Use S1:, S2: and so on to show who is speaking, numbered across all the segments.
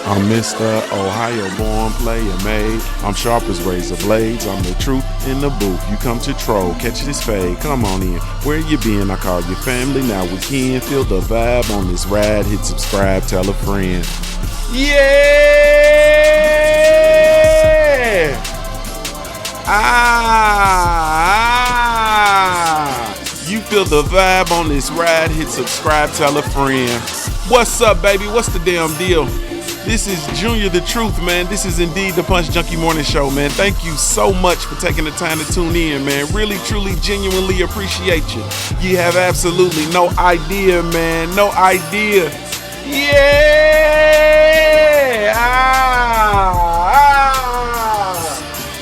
S1: I'm Mr. Ohio-born player made. I'm sharp as razor blades. I'm the truth in the booth. You come to troll, catch this fade. Come on in. Where you been? I call your family. Now we can feel the vibe on this ride. Hit subscribe, tell a friend. Yeah! You feel the vibe on this ride. Hit subscribe, tell a friend. What's up, baby? What's the damn deal? This is Junior the Truth, man. This is indeed the Punch Junkie Morning Show, man. Thank you so much for taking the time to tune in, man. Really, truly, genuinely appreciate you. You have absolutely no idea, man. No idea. Yeah!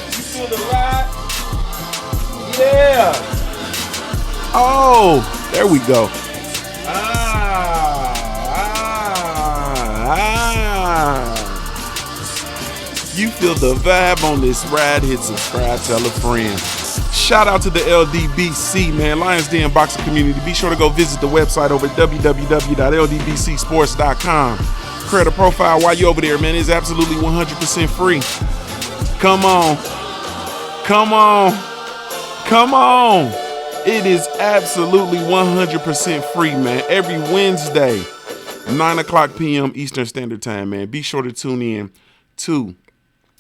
S1: You feel the ride? Yeah! Oh, there we go. You feel the vibe on this ride, hit subscribe, tell a friend. Shout out to the LDBC, man, Lions Den Boxing Community. Be sure to go visit the website over at www.ldbcsports.com. Create a profile while you're over there, man. It's absolutely 100% free. Come on. Come on. Come on. It is absolutely 100% free, man. Every Wednesday, 9 o'clock p.m. Eastern Standard Time, man. Be sure to tune in to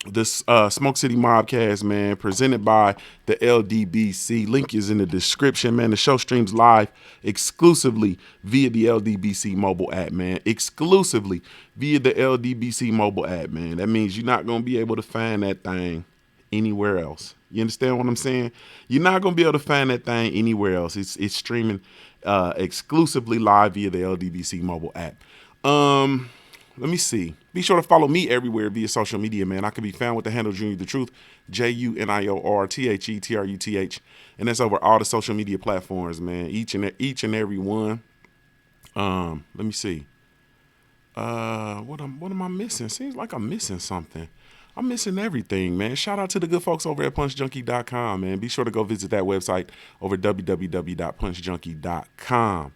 S1: this Smoke City Mobcast, man, presented by the LDBC. Link is in the description, man. The show streams live exclusively via the LDBC mobile app, man. Exclusively via the LDBC mobile app, man. That means you're not going to be able to find that thing anywhere else. You understand what I'm saying? You're not going to be able to find that thing anywhere else. It's streaming exclusively live via the LDBC mobile app. Let me see. Be sure to follow me everywhere via social media, man. I can be found with the handle Junior the Truth, JUNIORTHETRUTH, and that's over all the social media platforms, man. Each and every one. Let me see. What am I missing? Seems like I'm missing something. I'm missing everything, man. Shout out to the good folks over at punchjunkie.com, man. Be sure to go visit that website over www.punchjunkie.com.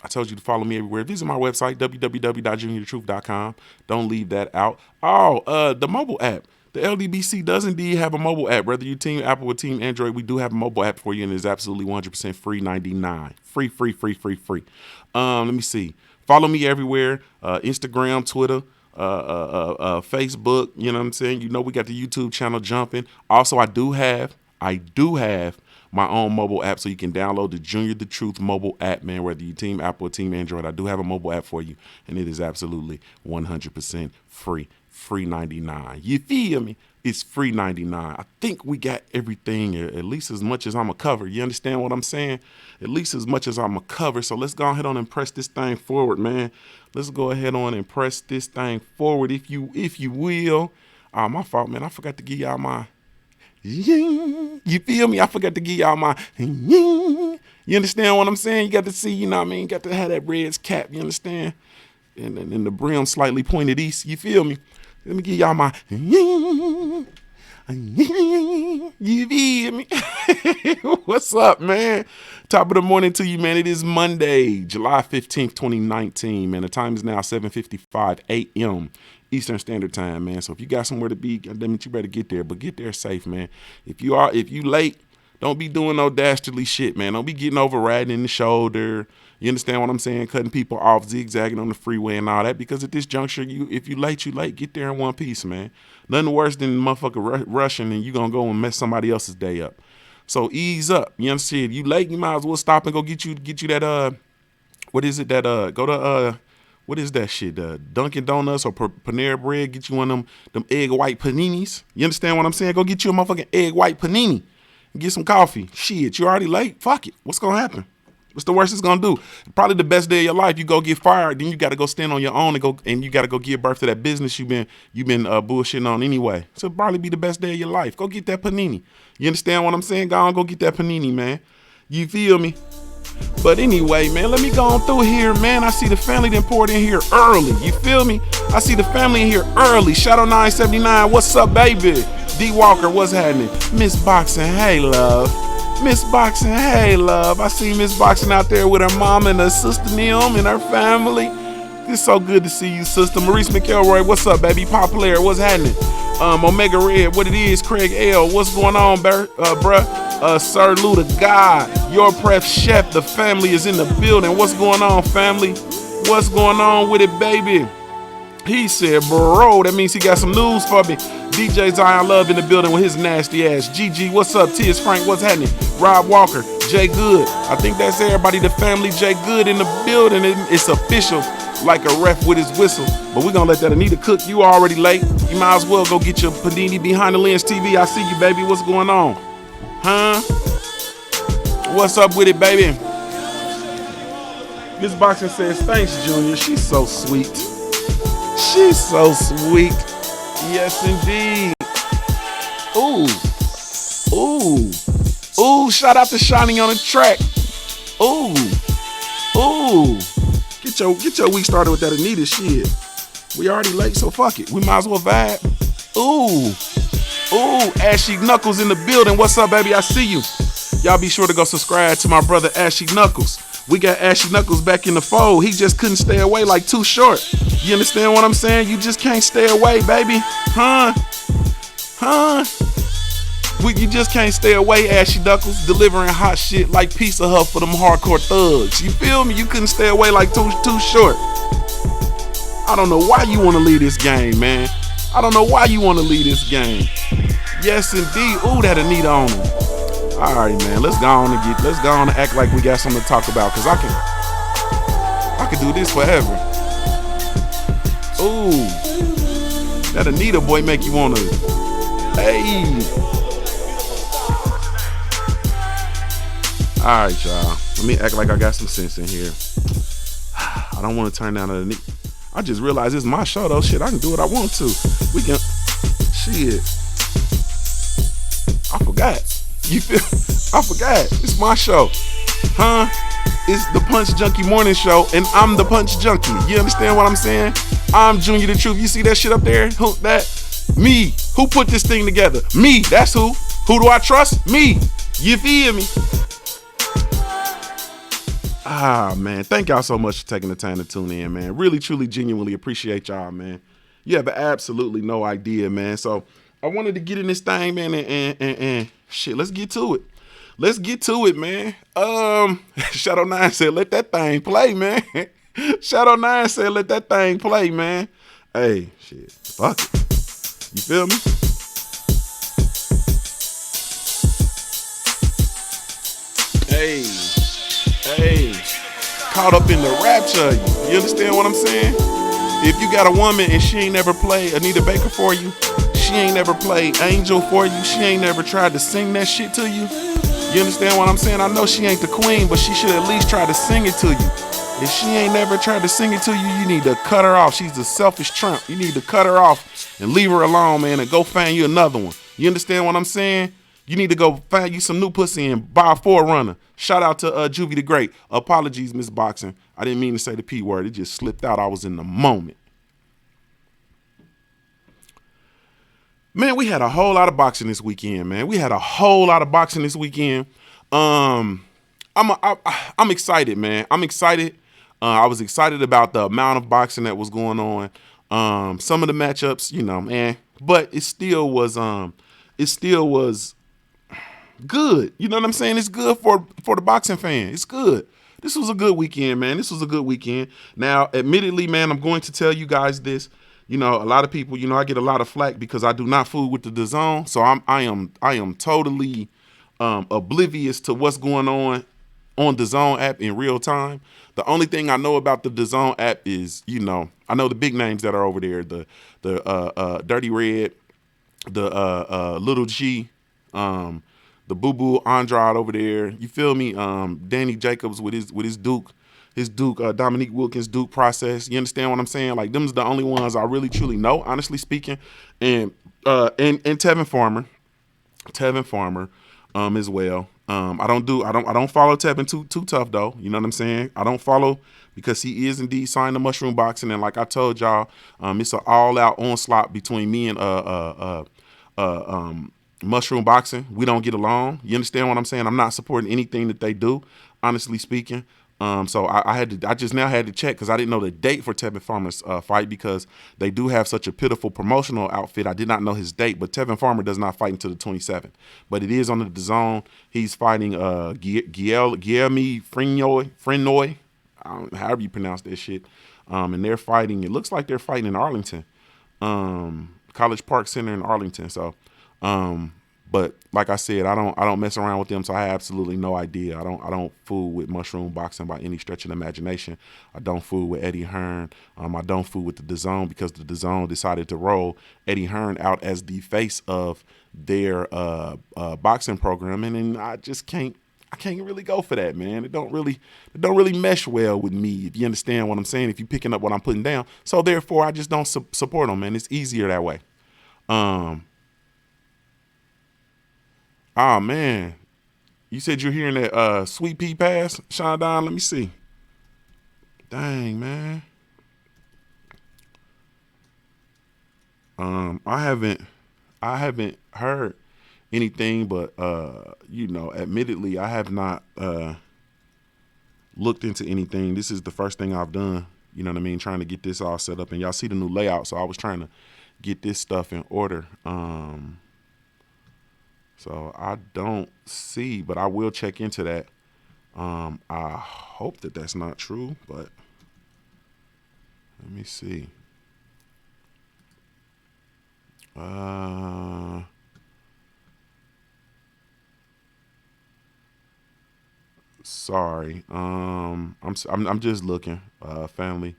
S1: I told you to follow me everywhere. Visit my website, www.juniorthetruth.com. Don't leave that out. Oh, the mobile app. The LDBC does indeed have a mobile app. Whether you team Apple or team Android, we do have a mobile app for you, and it's absolutely 100% free, 99. Free. Let me see. Follow me everywhere. Instagram, Twitter, Facebook. You know what I'm saying? You know we got the YouTube channel jumping. Also, I do have my own mobile app, so you can download the Junior the Truth mobile app, man, whether you team Apple or team Android. I do have a mobile app for you, and it is absolutely 100% free. Free 99. You feel me? It's free 99. I think we got everything, at least as much as I'm a cover. You understand what I'm saying? At least as much as I'm a cover. So let's go ahead on and press this thing forward, man. Let's go ahead on and press this thing forward, if you will. My fault, man. I forgot to give y'all my... You feel me? I forgot to give y'all my... You understand what I'm saying? You got to see, you know what I mean? You got to have that Reds cap, you understand? And the brim slightly pointed east, you feel me? Let me give y'all my... You feel me? What's up, man? Top of the morning to you, man. It is Monday, July 15th, 2019, man. The time is now 7:55 a.m. Eastern Standard Time, man. So if you got somewhere to be, goddamn it, you better get there. But get there safe, man. If you late, don't be doing no dastardly shit, man. Don't be getting overridden in the shoulder. You understand what I'm saying? Cutting people off, zigzagging on the freeway and all that. Because at this juncture, if you late, you late. Get there in one piece, man. Nothing worse than motherfucker rushing and you gonna go and mess somebody else's day up. So ease up. You understand? If you late, you might as well stop and go get you that what is it that go to what is that shit? Dunkin' Donuts or Panera Bread. Get you one of them egg white paninis. You understand what I'm saying? Go get you a motherfucking egg white panini and get some coffee. Shit, you already late. Fuck it. What's gonna happen? What's the worst it's gonna do? Probably the best day of your life. You go get fired, then you got to go stand on your own and you got to go give birth to that business you've been bullshitting on anyway. So it'll probably be the best day of your life. Go get that panini. You understand what I'm saying? Go get that panini, man. You feel me? But anyway, man, let me go on through here, man. I see the family that poured in here early. You feel me? I see the family in here early. Shadow 979, what's up, baby? D Walker, what's happening? Miss Boxing, hey, love. Miss Boxing, hey, love. I see Miss Boxing out there with her mom and her sister Neom and her family. It's so good to see you, sister. Maurice McElroy, what's up, baby? Pop Player, what's happening? Omega Red, what it is? Craig L, what's going on, bruh? Sir Lou the God, your prep chef, the family is in the building. What's going on, family? What's going on with it, baby? He said, bro, that means he got some news for me. DJ Zion Love in the building with his nasty ass. GG, what's up? T.S. Frank, what's happening? Rob Walker, Jay Good. I think that's everybody, the family. Jay Good in the building. It's official, like a ref with his whistle. But we're going to let that Anita cook. You already late. You might as well go get your Panini Behind the Lens TV. I see you, baby. What's going on? Huh? What's up with it, baby? Miss Boxing says, thanks, Junior. She's so sweet. She's so sweet. Yes, indeed. Ooh. Ooh. Ooh, shout out to Shiny on the track. Ooh. Ooh. Get your week started with that Anita shit. We already late, so fuck it. We might as well vibe. Ooh. Ooh, Ashy Knuckles in the building. What's up, baby? I see you. Y'all be sure to go subscribe to my brother Ashy Knuckles. We got Ashy Knuckles back in the fold. He just couldn't stay away, like Too Short. You understand what I'm saying? You just can't stay away, baby. Huh? You just can't stay away, Ashy Knuckles. Delivering hot shit like Pizza Hut for them hardcore thugs. You feel me? You couldn't stay away like Too Short. I don't know why you want to leave this game, man. I don't know why you want to leave this game. Yes, indeed. Ooh, that Anita on him. All right, man. Let's go on and act like we got something to talk about, cause I can do this forever. Ooh, that Anita boy make you wanna. Hey. All right, y'all. Let me act like I got some sense in here. I don't want to turn down the Anita. I just realized it's my show though. Shit, I can do what I want to. We can. Shit. I forgot. You feel? I forgot. It's my show. Huh? It's the Punch Junkie morning show, and I'm the Punch Junkie. You understand what I'm saying? I'm Junior the Truth. You see that shit up there? Who that? Me. Who put this thing together? Me. That's who. Who do I trust? Me. You feel me? Ah, man. Thank y'all so much for taking the time to tune in, man. Really, truly, genuinely appreciate y'all, man. You have absolutely no idea, man. So I wanted to get in this thing, man, and shit, let's get to it. Let's get to it, man. Shadow 9 said, let that thing play, man. Shadow 9 said, let that thing play, man. Hey, shit, fuck it. You feel me? Hey, caught up in the rapture. You understand what I'm saying? If you got a woman and she ain't never played Anita Baker for you, she ain't never played Angel for you, she ain't never tried to sing that shit to you, you understand what I'm saying? I know she ain't the queen, but she should at least try to sing it to you. If she ain't never tried to sing it to you, you need to cut her off. She's a selfish tramp. You need to cut her off and leave her alone, man, and go find you another one. You understand what I'm saying? You need to go find you some new pussy and buy a Forerunner. Shout out to Juvie the Great. Apologies, Miss Boxing. I didn't mean to say the P word. It just slipped out. I was in the moment. Man, we had a whole lot of boxing this weekend, man. I'm excited, man. I'm excited. I was excited about the amount of boxing that was going on. Some of the matchups, you know, man, but it still was good. You know what I'm saying? It's good for the boxing fan. It's good. This was a good weekend, man. Now, admittedly, man, I'm going to tell you guys this. You know, a lot of people, you know, I get a lot of flack because I do not fool with the DAZN. So I am totally oblivious to what's going on the DAZN app in real time. The only thing I know about the DAZN app is, you know, I know the big names that are over there, the Dirty Red, the Little G, the Boo Boo Andrade over there. You feel me? Danny Jacobs with his Duke. Dominique Wilkins Duke process. You understand what I'm saying? Like, them's the only ones I really truly know, honestly speaking. And Tevin Farmer as well. I don't follow Tevin too tough though. You know what I'm saying? I don't follow because he is indeed signed to Mushroom Boxing, and like I told y'all, it's an all-out onslaught between me and Mushroom Boxing. We don't get along. You understand what I'm saying? I'm not supporting anything that they do, honestly speaking. So I just now had to check because I didn't know the date for Tevin Farmer's fight because they do have such a pitiful promotional outfit. I did not know his date, but Tevin Farmer does not fight until the 27th. But it is on the DAZN. He's fighting Guillermo Frenoy, however you pronounce that shit. And they're fighting. It looks like they're fighting in Arlington, College Park Center in Arlington. So, but like I said, I don't mess around with them, so I have absolutely no idea. I don't fool with mushroom boxing by any stretch of the imagination. I don't fool with Eddie Hearn. I don't fool with the DAZN because the DAZN decided to roll Eddie Hearn out as the face of their boxing program, and I just can't. I can't really go for that, man. It don't really mesh well with me, if you understand what I'm saying, if you're picking up what I'm putting down. So therefore, I just don't support them, man. It's easier that way. Oh man, you said you're hearing that Sweet Pea pass, Sean Don. Let me see. Dang, man. I haven't heard anything, but admittedly, I have not looked into anything. This is the first thing I've done. You know what I mean? Trying to get this all set up, and y'all see the new layout. So I was trying to get this stuff in order. So I don't see, but I will check into that. I hope that that's not true, but let me see. Sorry. I'm just looking. Family.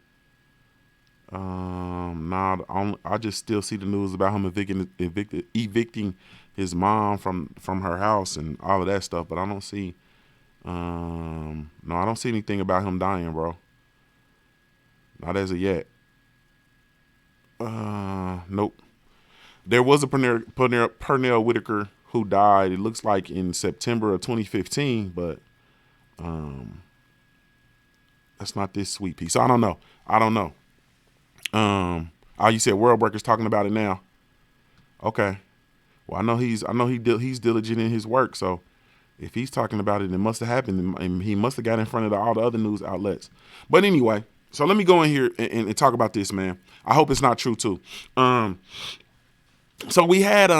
S1: I just still see the news about him evicting his mom from her house and all of that stuff, but I don't see. No, I don't see anything about him dying, bro. Not as of yet. Nope. There was a Pernell Whitaker who died. It looks like in September of 2015, but that's not this Sweet Pea. So I don't know. Oh, you said World Workers talking about it now. Okay. Well, he's diligent in his work. So if he's talking about it, it must have happened, and he must have got in front of all the other news outlets. But anyway, so let me go in here and talk about this, man. I hope it's not true too. So we had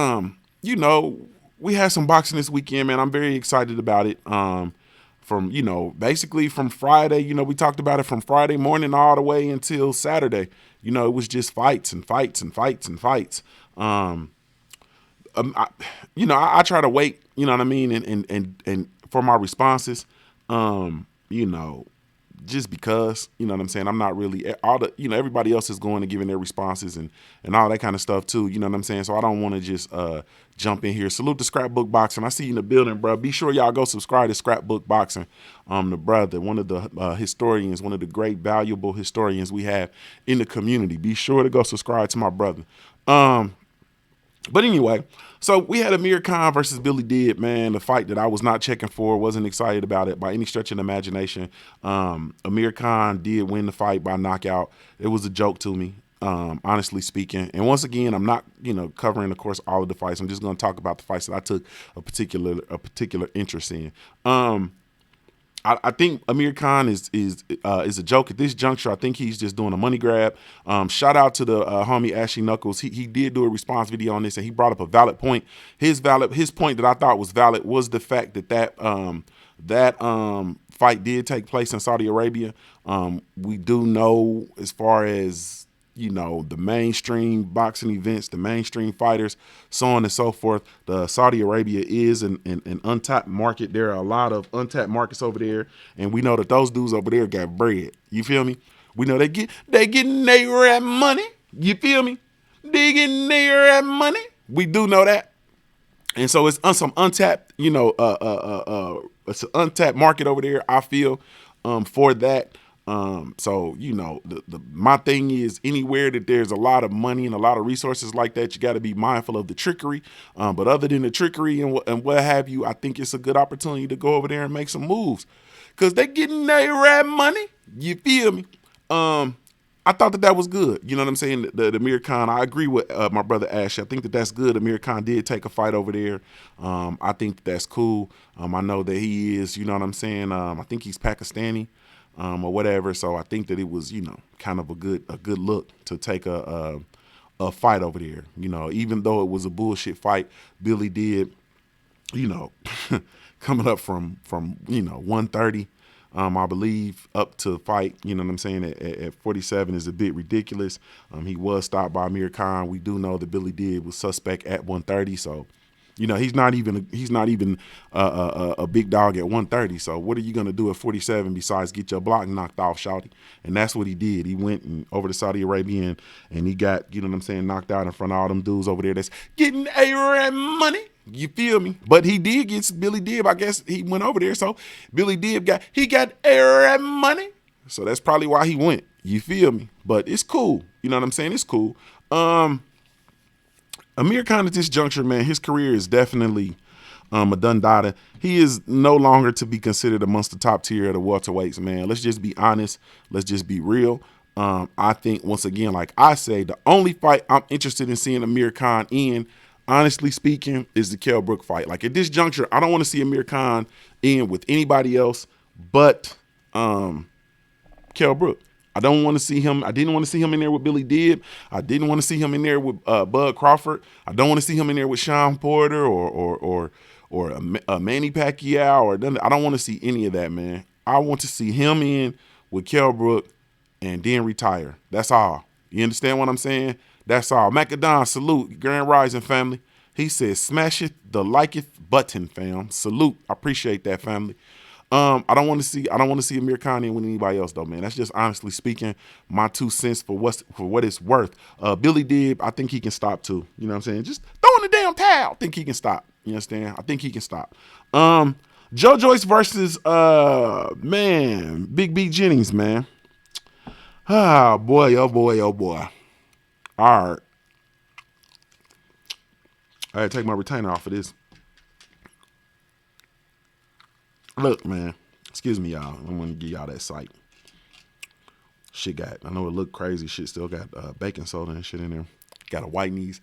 S1: we had some boxing this weekend, man. I'm very excited about it. Basically from Friday, we talked about it from Friday morning all the way until Saturday. It was just fights and fights and fights and fights. I try to wait, you know what I mean, and for my responses, just because, you know what I'm saying, I'm not really everybody else is going and giving their responses and all that kind of stuff too, you know what I'm saying? So I don't want to just jump in here. Salute to Scrapbook Boxing. I see you in the building, bro. Be sure y'all go subscribe to Scrapbook Boxing. The brother, one of the historians, one of the great valuable historians we have in the community. Be sure to go subscribe to my brother. But anyway, so we had Amir Khan versus Billy Did, man, the fight that I was not checking for, wasn't excited about it by any stretch of the imagination. Amir Khan did win the fight by knockout. It was a joke to me, honestly speaking. And once again, I'm not, covering, of course, all of the fights. I'm just going to talk about the fights that I took a particular interest in. I think Amir Khan is a joke at this juncture. I think he's just doing a money grab. Shout out to the homie Ashley Knuckles. He did do a response video on this, and he brought up a valid point. His point that I thought was valid was the fact that fight did take place in Saudi Arabia. We do know, as far as the mainstream boxing events, the mainstream fighters, so on and so forth, the Saudi Arabia is an untapped market. There are a lot of untapped markets over there, and we know that those dudes over there got bread. You feel me? We know they getting their rap money. You feel me? They getting their rap money. We do know that, and so it's some untapped. It's an untapped market over there. I feel for that. So my thing is, anywhere that there's a lot of money and a lot of resources like that, you got to be mindful of the trickery. But other than the trickery and what have you, I think it's a good opportunity to go over there and make some moves, because they getting their rap money. You feel me? I thought that was good. You know what I'm saying? The Amir Khan, I agree with my brother Ash. I think that's good. Amir Khan did take a fight over there. I think that's cool. I know that he is, you know what I'm saying? I think he's Pakistani. or whatever. So I think that it was, kind of a good look to take a fight over there. Even though it was a bullshit fight, Billy did, you know, coming up from 130, I believe, up to fight, you know what I'm saying, at 47 is a bit ridiculous. He was stopped by Amir Khan. We do know that Billy did was suspect at 130, so he's not even a big dog at 130. So what are you gonna do at 47 besides get your block knocked off, shawty? And that's what he did. He went over to Saudi Arabia and he got, you know what I'm saying, knocked out in front of all them dudes over there that's getting Arab money. You feel me? But he did get Billy Dib. I guess he went over there, so Billy Dib got Arab money. So that's probably why he went. You feel me? But it's cool. You know what I'm saying? It's cool. Amir Khan at this juncture, man, his career is definitely a done data. He is no longer to be considered amongst the top tier of the welterweights, man. Let's just be honest. Let's just be real. I think, once again, like I say, the only fight I'm interested in seeing Amir Khan in, honestly speaking, is the Kell Brook fight. Like, at this juncture, I don't want to see Amir Khan in with anybody else but Kell Brook. I don't want to see him. I didn't want to see him in there with Billy Dib. I didn't want to see him in there with Bud Crawford. I don't want to see him in there with Sean Porter or Manny Pacquiao or none. I don't want to see any of that, man. I want to see him in with Kell Brook and then retire. That's all. You understand what I'm saying? That's all. Macadon, salute, Grand Rising family. He says, smash it, the like it button, fam. Salute. I appreciate that, family. I don't want to see Amir Khan in with anybody else though, man. That's just honestly speaking my 2 cents for what it's worth. Billy Dib, I think he can stop too. You know what I'm saying? Just throwing the damn towel. I think he can stop. You understand? I think he can stop. Joe Joyce versus Big B Jennings, man. Ah, boy, oh boy, oh boy. All right. I had to take my retainer off of this. Look, man. Excuse me, y'all. I'm going to give y'all that sight. Shit I know it looked crazy. Shit still got baking soda and shit in there. Got a white knees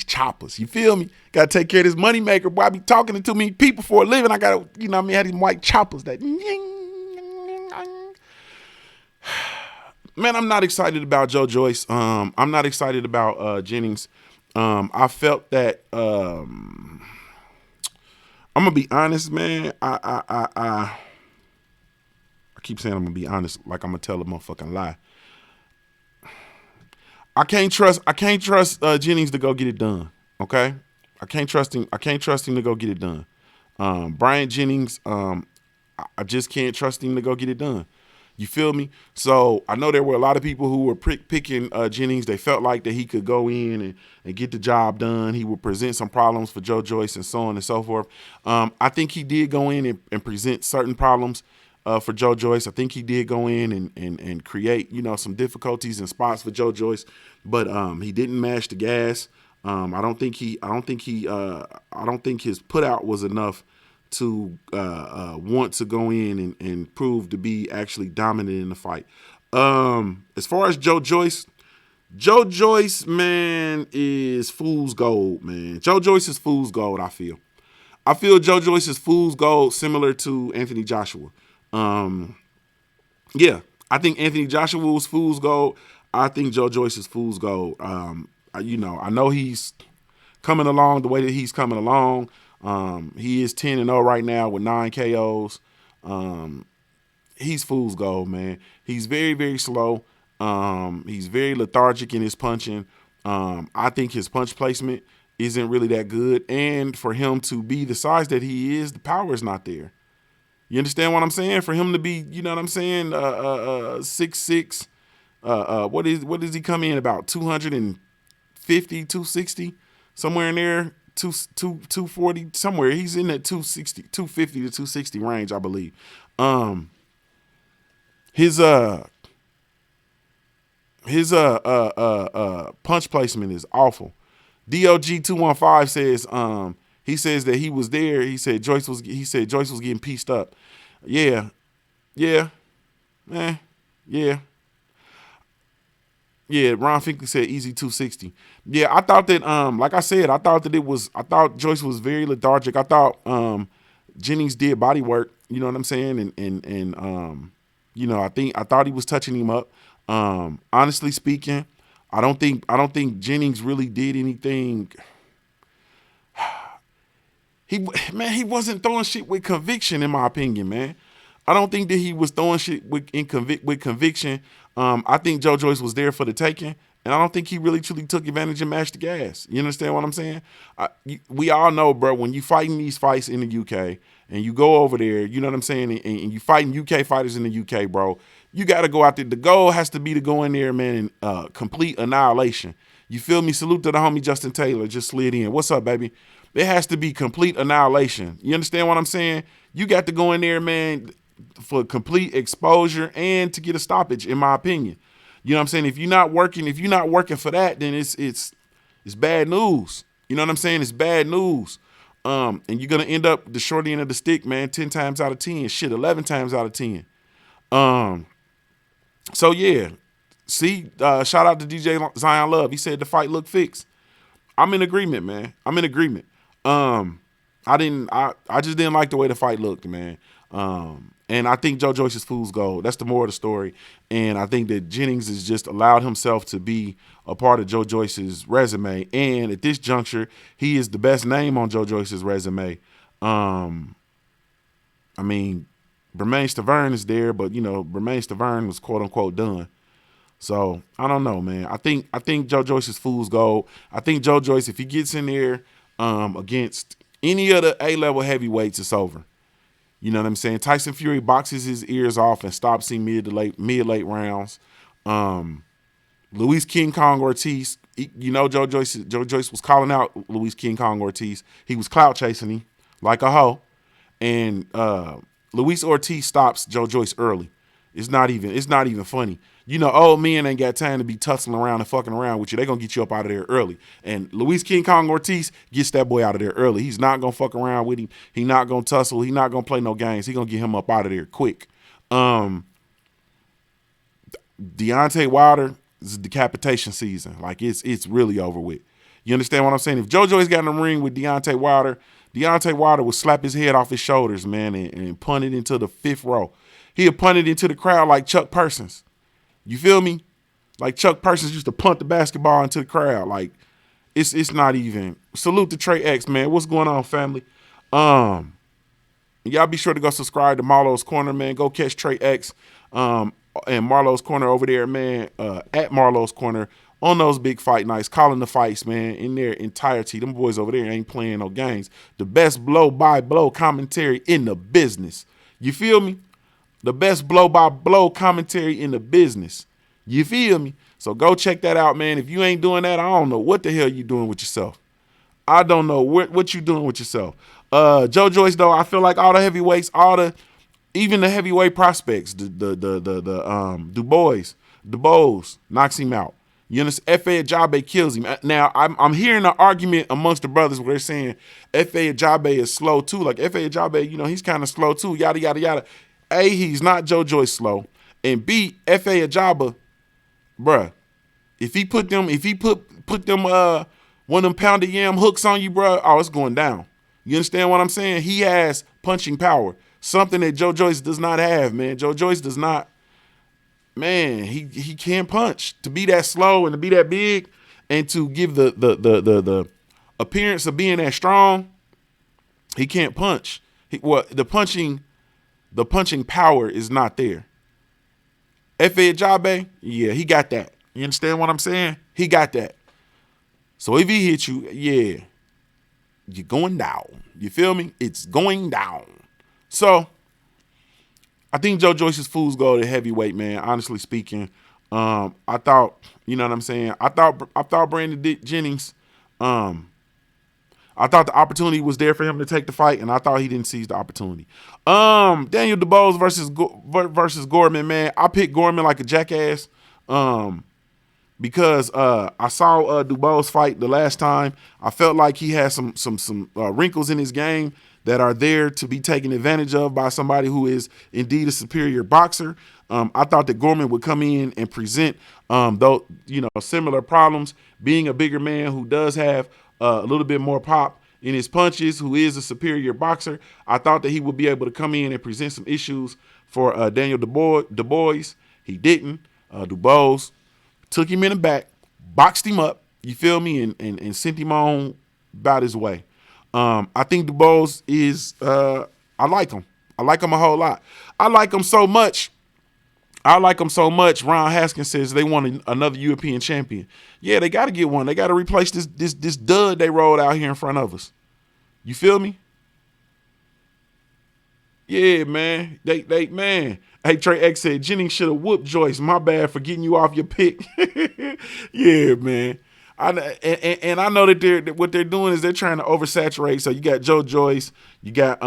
S1: choppers. You feel me? Got to take care of this money maker. Boy, I be talking to too many people for a living. I got to, have these white choppers that. Man, I'm not excited about Joe Joyce. I'm not excited about Jennings. I felt that I'm gonna be honest, man. I keep saying I'm gonna be honest, like I'm gonna tell a motherfucking lie. I can't trust Jennings to go get it done. Okay, I can't trust him to go get it done. Brian Jennings, I just can't trust him to go get it done. You feel me? So I know there were a lot of people who were picking Jennings. They felt like that he could go in and get the job done. He would present some problems for Joe Joyce and so on and so forth. I think he did go in and present certain problems for Joe Joyce. I think he did go in and create, some difficulties and spots for Joe Joyce, but he didn't mash the gas. I don't think his putout was enough to want to go in and prove to be actually dominant in the fight. As far as Joe Joyce, man, is fool's gold, man. Joe Joyce is fool's gold, I feel. Joe Joyce is fool's gold, similar to Anthony Joshua. Yeah, I think Anthony Joshua was fool's gold. I think Joe Joyce is fool's gold. I know he's coming along the way that he's coming along. He is 10-0 right now with 9 KOs. He's fool's gold, man. He's very, very slow. He's very lethargic in his punching. I think his punch placement isn't really that good. And for him to be the size that he is, the power is not there. You understand what I'm saying? For him to be, 6'6", what does he come in about? 250, 260, somewhere in there. 240, somewhere. He's in that 250 to 260 range, I believe. His punch placement is awful. DOG215 says he says that he was there. He said Joyce was getting pieced up. Yeah. Yeah, Ron Finkley said easy 260. Yeah, I thought that, like I said, I thought Joyce was very lethargic. I thought Jennings did body work, you know what I'm saying? And I thought he was touching him up. Honestly speaking, I don't think Jennings really did anything. He wasn't throwing shit with conviction, in my opinion, man. I don't think that he was throwing shit with conviction. I think Joe Joyce was there for the taking, and I don't think he really truly took advantage and mashed the gas. You understand what I'm saying? We all know, bro, when you fighting these fights in the UK and you go over there, you know what I'm saying, and you fighting UK fighters in the UK, bro, you got to go out there. The goal has to be to go in there, man, and complete annihilation. You feel me? Salute to the homie Justin Taylor, just slid in. What's up, baby? It has to be complete annihilation. You understand what I'm saying? You got to go in there, man, for complete exposure and to get a stoppage, in my opinion. You know what I'm saying? If you're not working for that, then it's bad news. You know what I'm saying? It's bad news. And you're gonna end up the short end of the stick, man, 10 times out of 10. Shit, 11 times out of 10. So yeah. See, shout out to DJ Zion Love. He said the fight looked fixed. I'm in agreement, man. I'm in agreement. I just didn't like the way the fight looked, man. And I think Joe Joyce is fool's gold. That's the moral of the story. And I think that Jennings has just allowed himself to be a part of Joe Joyce's resume. And at this juncture, he is the best name on Joe Joyce's resume. I mean, Bermain Stavern is there, but Bermain Stavern was quote unquote done. So I don't know, man. I think Joe Joyce is fool's gold. I think Joe Joyce, if he gets in there against any of the A-level heavyweights, it's over. You know what I'm saying? Tyson Fury boxes his ears off and stops him mid-late rounds. Luis King Kong Ortiz, Joe Joyce was calling out Luis King Kong Ortiz. He was clout chasing him like a hoe. And Luis Ortiz stops Joe Joyce early. It's not even funny. Old men ain't got time to be tussling around and fucking around with you. They're going to get you up out of there early. And Luis King Kong Ortiz gets that boy out of there early. He's not going to fuck around with him. He's not going to tussle. He's not going to play no games. He's going to get him up out of there quick. Deontay Wilder, this is decapitation season. Like, it's really over with. You understand what I'm saying? If Joe Joyce got in the ring with Deontay Wilder would slap his head off his shoulders, man, and punt it into the fifth row. He'll punt it into the crowd like Chuck Persons. You feel me? Like Chuck Persons used to punt the basketball into the crowd. Like, it's not even. Salute to Trey X, man. What's going on, family? Y'all be sure to go subscribe to Marlo's Corner, man. Go catch Trey X and Marlo's Corner over there, man, at Marlo's Corner on those big fight nights, calling the fights, man, in their entirety. Them boys over there ain't playing no games. The best blow-by-blow commentary in the business. You feel me? The best blow-by-blow commentary in the business. You feel me? So go check that out, man. If you ain't doing that, I don't know what the hell you doing with yourself. I don't know what you doing with yourself. Joe Joyce, though, I feel like all the heavyweights, even the heavyweight prospects, the Dubois knocks him out. You understand? F.A. Ajabe kills him. Now, I'm hearing an argument amongst the brothers where they're saying F.A. Ajabe is slow, too. Like, F.A. Ajabe, he's kind of slow, too, yada, yada, yada. A, he's not Joe Joyce slow. And B, F.A. Ajabe, bruh, if he put them one of them pounded yam hooks on you, bruh, oh, it's going down. You understand what I'm saying? He has punching power. Something that Joe Joyce does not have, man. Joe Joyce does not, man, he can't punch. To be that slow and to be that big and to give the appearance of being that strong, he can't punch. The punching power is not there. F.A. Ajabe, yeah, he got that. You understand what I'm saying? He got that. So if he hit you, yeah, you're going down. You feel me? It's going down. So I think Joe Joyce is fool's gold at heavyweight, man. Honestly speaking, I thought, you know what I'm saying? I thought Brandon Jennings, I thought the opportunity was there for him to take the fight, and I thought he didn't seize the opportunity. Daniel Dubois versus Gorman, man. I picked Gorman like a jackass because I saw Dubois fight the last time. I felt like he had some wrinkles in his game that are there to be taken advantage of by somebody who is indeed a superior boxer. I thought that Gorman would come in and present similar problems, being a bigger man who does have a little bit more pop in his punches, who is a superior boxer. I thought that he would be able to come in and present some issues for Daniel Dubois. He didn't. Dubois took him in the back, boxed him up, you feel me, and sent him on about his way. I think Dubois is, I like him. I like him a whole lot. I like him so much. Ron Haskins says they want another European champion. Yeah, they got to get one. They got to replace this dud they rolled out here in front of us. You feel me? Yeah, man. Man. Hey, Trey X said Jennings should have whooped Joyce. My bad for getting you off your pick. Yeah, man. I know that what they're doing is they're trying to oversaturate. So you got Joe Joyce, you got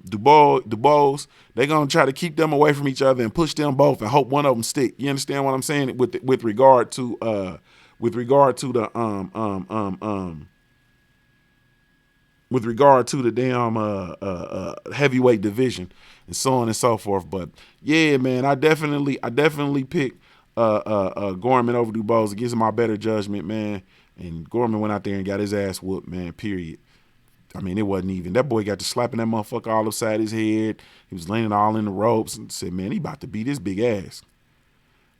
S1: Dubois. They're gonna try to keep them away from each other and push them both and hope one of them stick. You understand what I'm saying with regard to the damn heavyweight division and so on and so forth. But yeah, man, I definitely pick Gorman over Dubois. It gives him my better judgment, man. And Gorman went out there and got his ass whooped, man, period. I mean, it wasn't even. That boy got to slapping that motherfucker all upside his head. He was laying all in the ropes and said, man, he about to beat his big ass.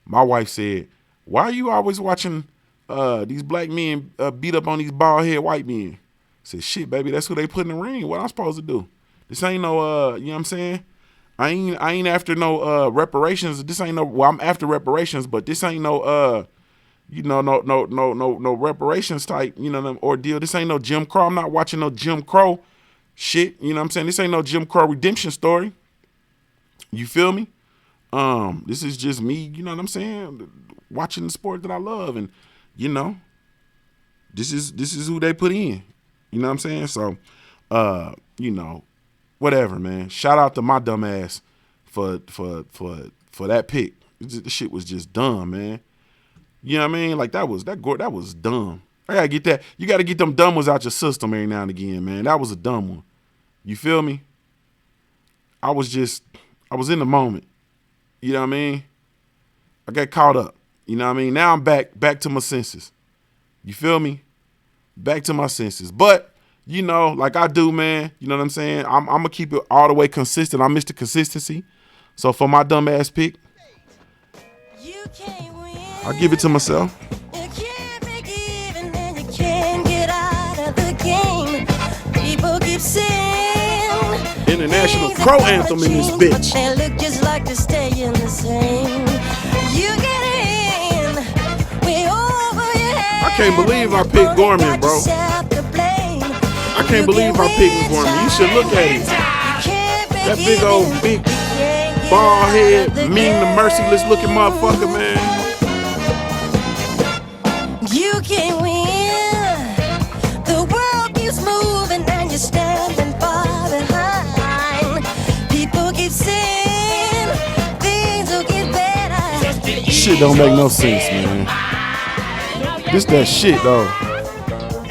S1: My wife said, why are you always watching these black men beat up on these bald head white men? I said, shit, baby, that's who they put in the ring. What I'm supposed to do? This ain't no, you know what I'm saying? I ain't after no reparations. This ain't no, well, I'm after reparations, but this ain't no, no reparations type, ordeal. This ain't no Jim Crow. I'm not watching no Jim Crow shit. You know what I'm saying? This ain't no Jim Crow redemption story. You feel me? This is just me, you know what I'm saying? Watching the sport that I love, and this is who they put in. You know what I'm saying? So, whatever, man. Shout out to my dumb ass for that pick. This shit was just dumb, man. You know what I mean? Like that was dumb. I gotta get that. You gotta get them dumb ones out your system every now and again, man. That was a dumb one. You feel me? I was in the moment. You know what I mean? I got caught up. You know what I mean? Now I'm back to my senses. You feel me? Back to my senses. But, like I do, man, you know what I'm saying? I'm going to keep it all the way consistent. I miss the consistency. So for my dumb ass pick, I'll give it to myself.
S2: You can't make even and you can't get out of the game. People keep saying
S1: International Crow Anthem in this bitch.
S2: They look just like they're staying the same. You get in way over your head.
S1: I can't believe I picked Gorman, bro. I can't believe I picked Gorman. You should look at it. That big old bald head, mean the merciless looking motherfucker, man.
S2: You can't win. The world keeps moving and you're standing far behind. People keep saying things will get better.
S1: Shit don't make no sense, man. This that shit though.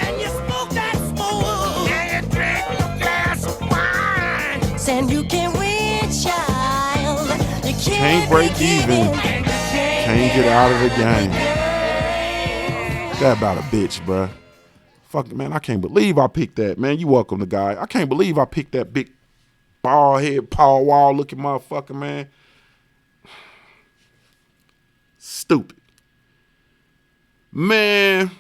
S2: And you smoke that smoke. And you drink a glass of wine. Saying you can't win, child. You
S1: Can't break even. Can't get out of the game. That about a bitch, bruh. Fuck, man, I can't believe I picked that, man. You welcome the guy. I can't believe I picked that big bald head, Paul Wall looking motherfucker, man. Stupid. Man,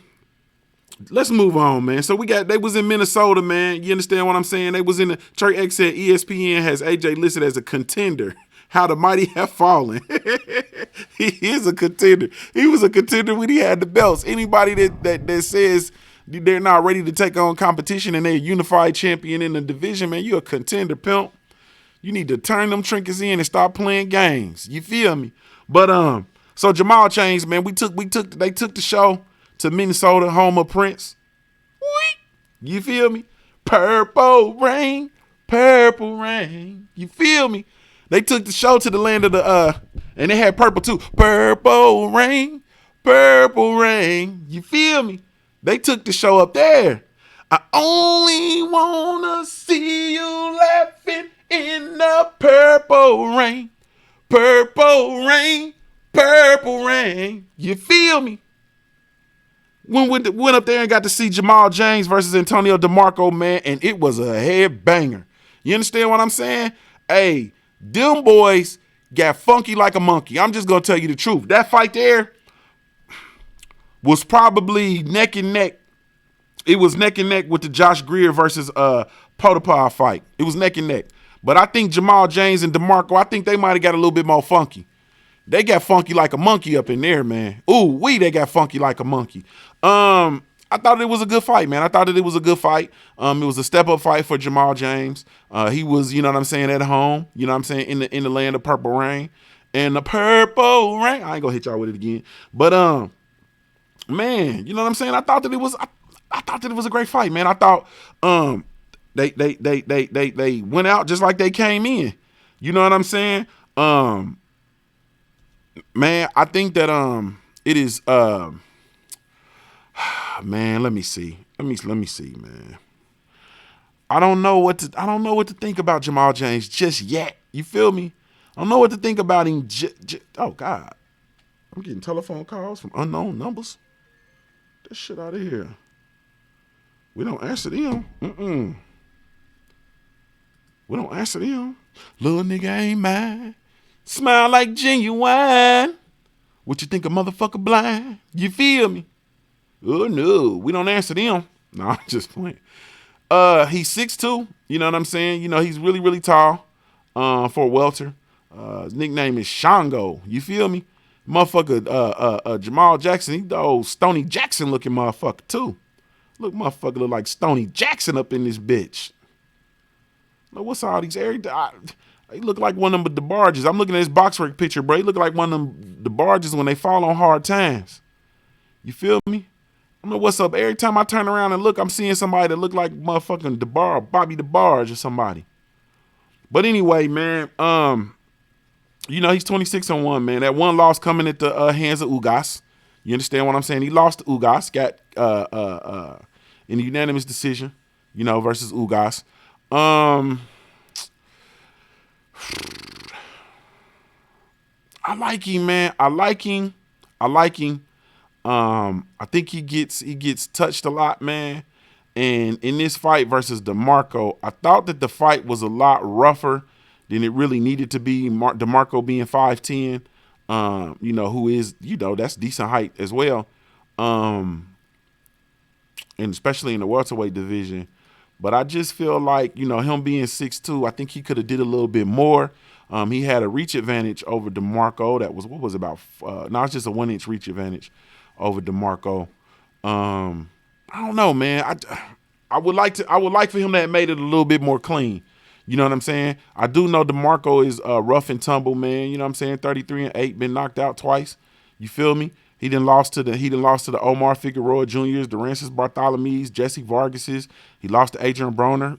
S1: let's move on, man. So they was in Minnesota, man. You understand what I'm saying? They was in the, Trey X said ESPN has AJ listed as a contender. How the mighty have fallen. He is a contender. He was a contender when he had the belts. Anybody that says they're not ready to take on competition and they're a unified champion in the division, man, you a contender, pimp. You need to turn them trinkets in and stop playing games. You feel me? But so Jamal Chains, man, they took the show to Minnesota, home of Prince. You feel me? Purple rain, purple rain. You feel me? They took the show to the land of the and they had purple too. Purple rain, purple rain. You feel me? They took the show up there. I only wanna see you laughing in the purple rain. Purple rain, purple rain. You feel me? Went up there and got to see Jamal James versus Antonio DeMarco, man, and it was a head banger. You understand what I'm saying? Hey, them boys got funky like a monkey. I'm just gonna tell you the truth. That fight there was probably neck and neck. It was neck and neck with the Josh Greer versus Potapov fight. It was neck and neck. But I think Jamal James and DeMarco, I think they might have got a little bit more funky. They got funky like a monkey up in there, man. They got funky like a monkey. I thought it was a good fight, man. I thought that it was a good fight. It was a step-up fight for Jamal James. He was, you know what I'm saying, at home. You know what I'm saying, in the land of purple rain. And the purple rain. I ain't gonna hit y'all with it again. But man, you know what I'm saying? I thought that it was a great fight, man. I thought they went out just like they came in. You know what I'm saying? Man, I think that it is man, let me see. Let me see, man. I don't know what to think about Jamal James just yet. You feel me? I don't know what to think about him. Oh God, I'm getting telephone calls from unknown numbers. That shit out of here. We don't answer them. We don't answer them. Little nigga ain't mine. Smile like genuine. What you think a motherfucker blind? You feel me? Oh no, we don't answer them. No, I'm just playing. He's 6'2". You know what I'm saying? You know, he's really, really tall for a welter. His nickname is Shango. You feel me? Motherfucker, Jamal Jackson, he the old Stoney Jackson looking motherfucker too. Look, motherfucker look like Stoney Jackson up in this bitch. Now, what's all these he look like one of them DeBarges. I'm looking at his box work picture, bro. He look like one of them DeBarges when they fall on hard times. You feel me? I don't know what's up. Every time I turn around and look, I'm seeing somebody that look like motherfucking Bobby DeBarge or somebody. But anyway, man, you know, he's 26-1, man. That one loss coming at the hands of Ugas. You understand what I'm saying? He lost to Ugas, got in a unanimous decision, you know, versus Ugas. I like him, man. I like him. I think he gets touched a lot, man. And in this fight versus DeMarco, I thought that the fight was a lot rougher than it really needed to be. DeMarco being 5'10", you know, who is, you know, that's decent height as well. And especially in the welterweight division. But I just feel like, you know, him being 6'2", I think he could have did a little bit more. He had a reach advantage over DeMarco. That was, what was about, no, it's just a 1-inch reach advantage over DeMarco. I don't know, man. I would like for him to have made it a little bit more clean. You know what I'm saying? I do know DeMarco is rough and tumble, man. You know what I'm saying? 33-8, been knocked out twice. You feel me? He done lost to the Omar Figueroa Jr.'s, the Rancis Bartholomews, Jesse Vargas's. He lost to Adrian Broner.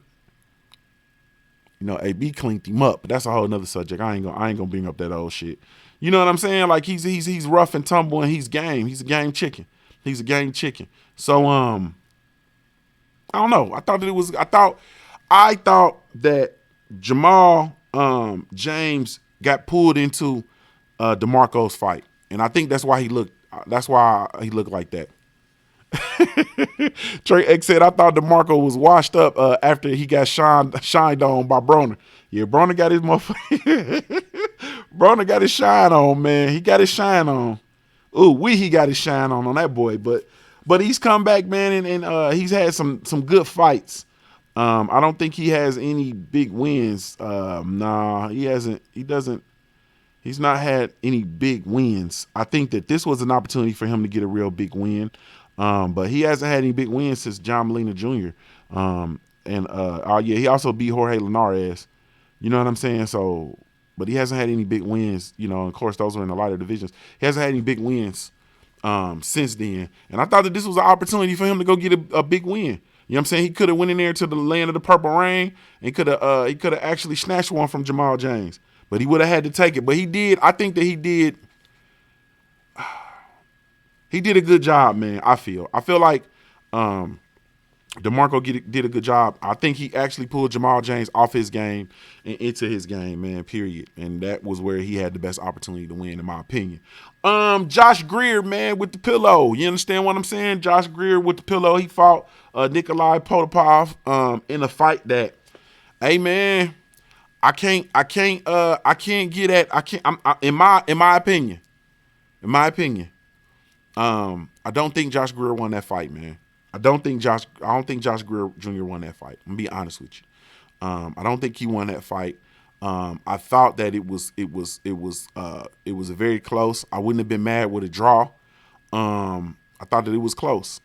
S1: You know, AB cleaned him up, but that's a whole nother subject. I ain't gonna bring up that old shit. You know what I'm saying? Like he's rough and tumble and he's game. He's a game chicken. So I don't know. I thought that Jamal James got pulled into DeMarco's fight, and I think that's why he looked like that. Trey X said, I thought DeMarco was washed up after he got shined on by Broner. Yeah, Broner got his motherfucker. Broner got his shine on, man. He got his shine on. He got his shine on that boy. But he's come back, man, and he's had some good fights. I don't think he has any big wins. Nah, he hasn't. He's not had any big wins. I think that this was an opportunity for him to get a real big win. But he hasn't had any big wins since John Molina Jr. He also beat Jorge Linares. You know what I'm saying? So, but he hasn't had any big wins. You know, of course, those are in the lighter divisions. He hasn't had any big wins since then. And I thought that this was an opportunity for him to go get a big win. You know what I'm saying? He could have went in there to the land of the purple rain and he could have actually snatched one from Jamal James. But he would have had to take it. But he did. I think that he did. He did a good job, man. I feel like DeMarco did a good job. I think he actually pulled Jamal James off his game and into his game, man, period. And that was where he had the best opportunity to win, in my opinion. Josh Greer, man, with the pillow. You understand what I'm saying? Josh Greer with the pillow. He fought Nikolai Potapov in a fight that, hey, man, I can't get at. In my opinion, I don't think Josh Greer won that fight, man. I don't think Josh Greer Jr. won that fight. I'm gonna be honest with you. I don't think he won that fight. I thought that it was a very close. I wouldn't have been mad with a draw. I thought that it was close,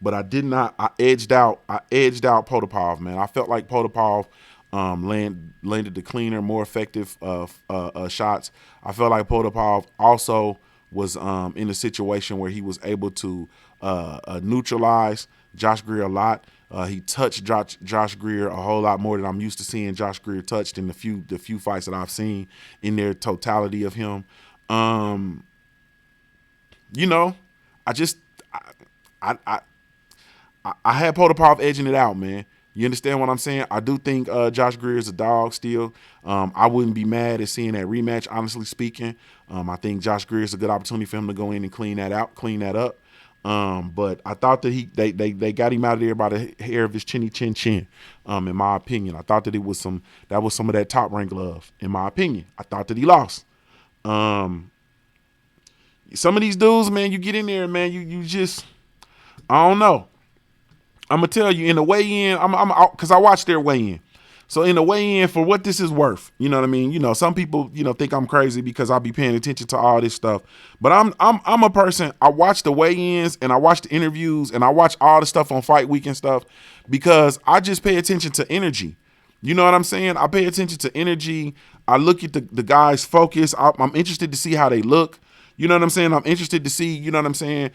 S1: but I did not. I edged out Potapov, man. I felt like Potapov landed the cleaner, more effective shots. I felt like Potapov also was in a situation where he was able to neutralize Josh Greer a lot. He touched Josh Greer a whole lot more than I'm used to seeing Josh Greer touched in the few fights that I've seen in their totality of him. You know, I had Potapov edging it out, man. You understand what I'm saying? I do think Josh Greer is a dog still. I wouldn't be mad at seeing that rematch, honestly speaking. I think Josh Greer is a good opportunity for him to go in and clean that up. But I thought that they got him out of there by the hair of his chinny chin chin. In my opinion, I thought that some of that Top Rank love. In my opinion, I thought that he lost. Some of these dudes, man, you get in there, man, you just, I don't know. I'm gonna tell you in the weigh-in, because I watched their weigh-in. So in the weigh-in, for what this is worth, you know what I mean. You know, some people, think I'm crazy because I'll be paying attention to all this stuff. But I'm a person. I watch the weigh-ins and I watch the interviews and I watch all the stuff on Fight Week and stuff because I just pay attention to energy. You know what I'm saying? I pay attention to energy. I look at the guys' focus. I'm interested to see how they look. You know what I'm saying? I'm interested to see. You know what I'm saying?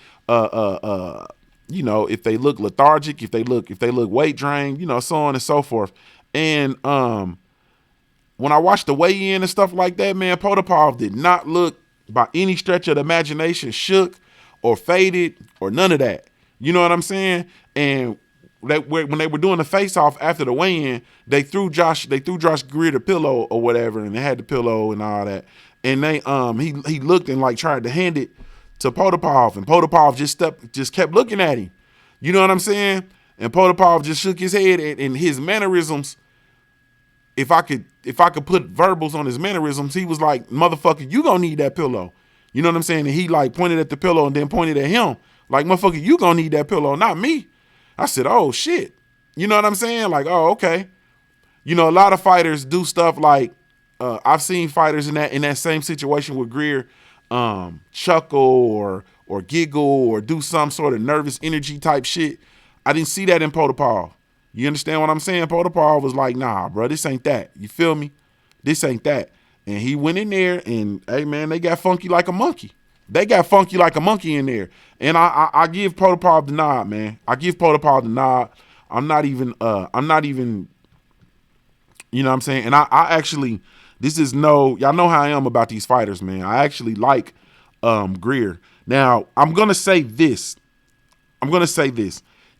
S1: If they look lethargic, if they look weight drained, so on and so forth. And when I watched the weigh-in and stuff like that, man, Potapov did not look by any stretch of the imagination shook or faded or none of that. You know what I'm saying? And when they were doing the face-off after the weigh-in, they threw Josh Greer the pillow or whatever, and they had the pillow and all that. And they he looked and like tried to hand it to Potapov, and Potapov just kept looking at him. You know what I'm saying? And Potapov just shook his head, and his mannerisms, if I could put verbals on his mannerisms, he was like, motherfucker, you gonna need that pillow. You know what I'm saying? And he like pointed at the pillow and then pointed at him. Like, motherfucker, you gonna need that pillow, not me. I said, oh shit. You know what I'm saying? Like, oh, okay. A lot of fighters do stuff like, I've seen fighters in that same situation with Greer, chuckle or giggle or do some sort of nervous energy type shit. I didn't see that in Potapov. You understand what I'm saying? Potapov was like, nah, bro, this ain't that. You feel me? This ain't that. And he went in there and, hey, man, they got funky like a monkey. They got funky like a monkey in there. And I give Potapov the nod, man. I give Potapov the nod. I'm not even, you know what I'm saying? And I actually, y'all know how I am about these fighters, man. I actually like Greer. Now, I'm going to say this.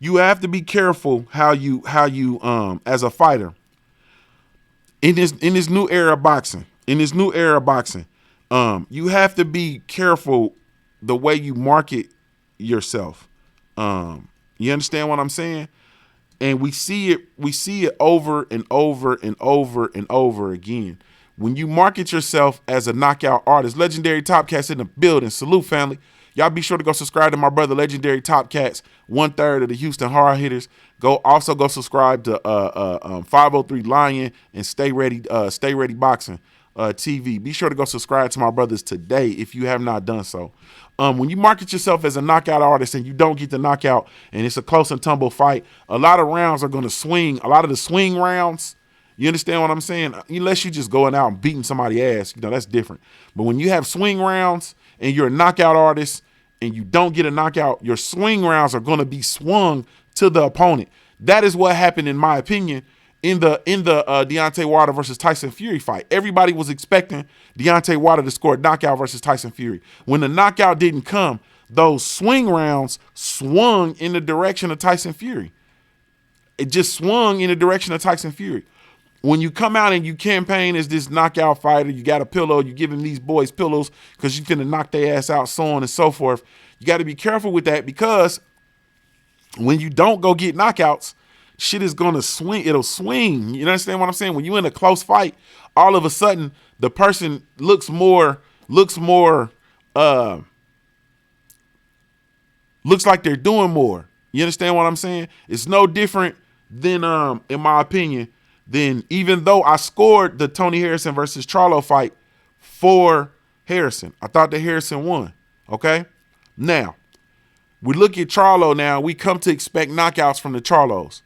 S1: You have to be careful how you as a fighter in this new era of boxing. You have to be careful the way you market yourself. You understand what I'm saying? And we see it over and over and over and over again. When you market yourself as a knockout artist, Legendary Top Cats in the building. Salute, family. Y'all be sure to go subscribe to my brother, Legendary Top Cats, 1/3 of the Houston Hard Hitters. Go subscribe to 503 Lion and Stay Ready Boxing TV. Be sure to go subscribe to my brothers today if you have not done so. When you market yourself as a knockout artist and you don't get the knockout and it's a close and tumble fight, a lot of rounds are going to swing. A lot of the swing rounds, you understand what I'm saying? Unless you're just going out and beating somebody's ass, that's different. But when you have swing rounds and you're a knockout artist and you don't get a knockout, your swing rounds are going to be swung to the opponent. That is what happened, in my opinion, in the Deontay Wilder versus Tyson Fury fight. Everybody was expecting Deontay Wilder to score a knockout versus Tyson Fury. When the knockout didn't come, those swing rounds swung in the direction of Tyson Fury. it just swung in the direction of Tyson Fury. When you come out and you campaign as this knockout fighter, you got a pillow, you giving these boys pillows because you finna knock their ass out, so on and so forth. You got to be careful with that, because when you don't go get knockouts, shit is gonna swing. It'll swing. You understand what I'm saying? When you in a close fight, all of a sudden the person looks like they're doing more. You understand what I'm saying? It's no different than, in my opinion, than, even though I scored the Tony Harrison versus Charlo fight for Harrison, I thought that Harrison won. Okay, now we look at Charlo. Now we come to expect knockouts from the Charlos.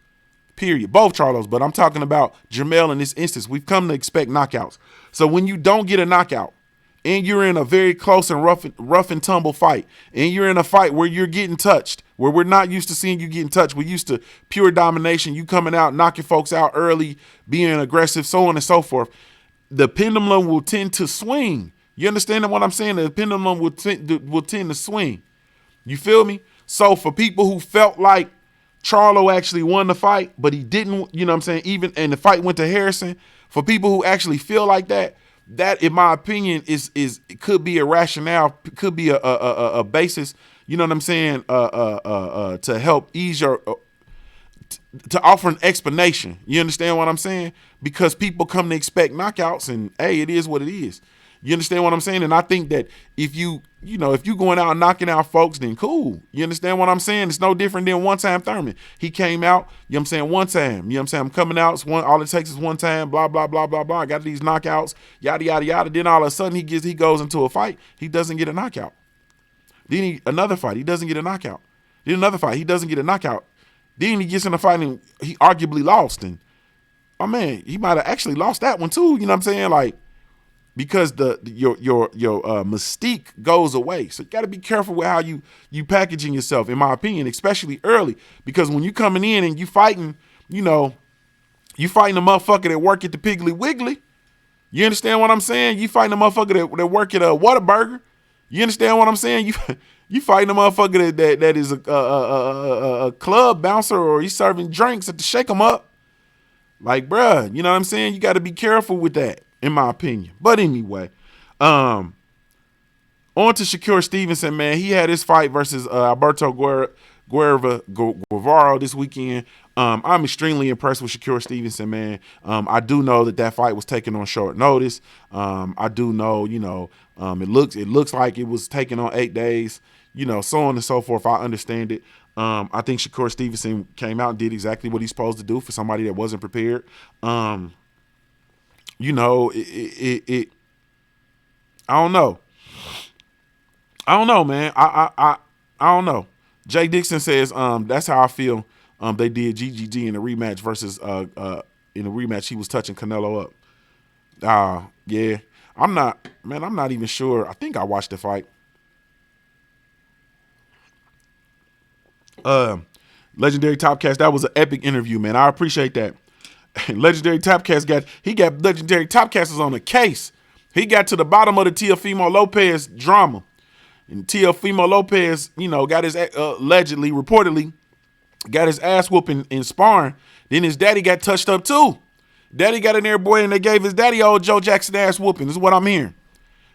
S1: Period. Both Charlos, but I'm talking about Jermell in this instance. We've come to expect knockouts. So when you don't get a knockout, and you're in a very close and rough and tumble fight, and you're in a fight where you're getting touched, where we're not used to seeing you getting touched, we're used to pure domination, you coming out, knocking folks out early, being aggressive, so on and so forth, the pendulum will tend to swing. You understand what I'm saying? The pendulum will tend to swing. You feel me? So for people who felt like Charlo actually won the fight, but he didn't, you know what I'm saying, and the fight went to Harrison, for people who actually feel like that, in my opinion, it could be a rationale, could be a basis, you know what I'm saying, to help ease your, to offer an explanation. You understand what I'm saying? Because people come to expect knockouts, and hey, it is what it is. You understand what I'm saying? And I think that if you going out and knocking out folks, then cool. You understand what I'm saying? It's no different than One Time Thurman. He came out, you know what I'm saying, one time. You know what I'm saying? I'm coming out, it's all it takes is one time, blah, blah, blah, blah, blah. I got these knockouts, yada, yada, yada. Then all of a sudden he goes into a fight, he doesn't get a knockout. Then another fight, he doesn't get a knockout. Then another fight, he doesn't get a knockout. Then he gets in a fight and he arguably lost. And, oh man, he might have actually lost that one too, you know what I'm saying? Like, because your mystique goes away. So you got to be careful with how you packaging yourself, in my opinion, especially early. Because when you coming in and you fighting, you fighting a motherfucker that work at the Piggly Wiggly. You understand what I'm saying? You fighting a motherfucker that work at a Whataburger. You understand what I'm saying? You fighting a motherfucker that is a club bouncer, or he's serving drinks at the Shake 'em Up. Like, bruh, you know what I'm saying? You got to be careful with that, in my opinion. But anyway, on to Shakur Stevenson, man. He had his fight versus Alberto Guevara this weekend. I'm extremely impressed with Shakur Stevenson, man. I do know that fight was taken on short notice. I do know, it looks like it was taken on 8 days, so on and so forth. I understand it. I think Shakur Stevenson came out and did exactly what he's supposed to do for somebody that wasn't prepared. I don't know. I don't know, man. I don't know. Jay Dixon says, that's how I feel. They did GGG in the rematch versus in the rematch he was touching Canelo up. Yeah. I'm not even sure. I think I watched the fight. Legendary Topcast, that was an epic interview, man. I appreciate that. Legendary Topcast got Legendary Topcasters on the case. He got to the bottom of the Teofimo Lopez drama. And Teofimo Lopez, got his reportedly got his ass whooping in sparring. Then his daddy got touched up too. Daddy got in there, boy, and they gave his daddy old Joe Jackson ass whooping. This is what I'm hearing.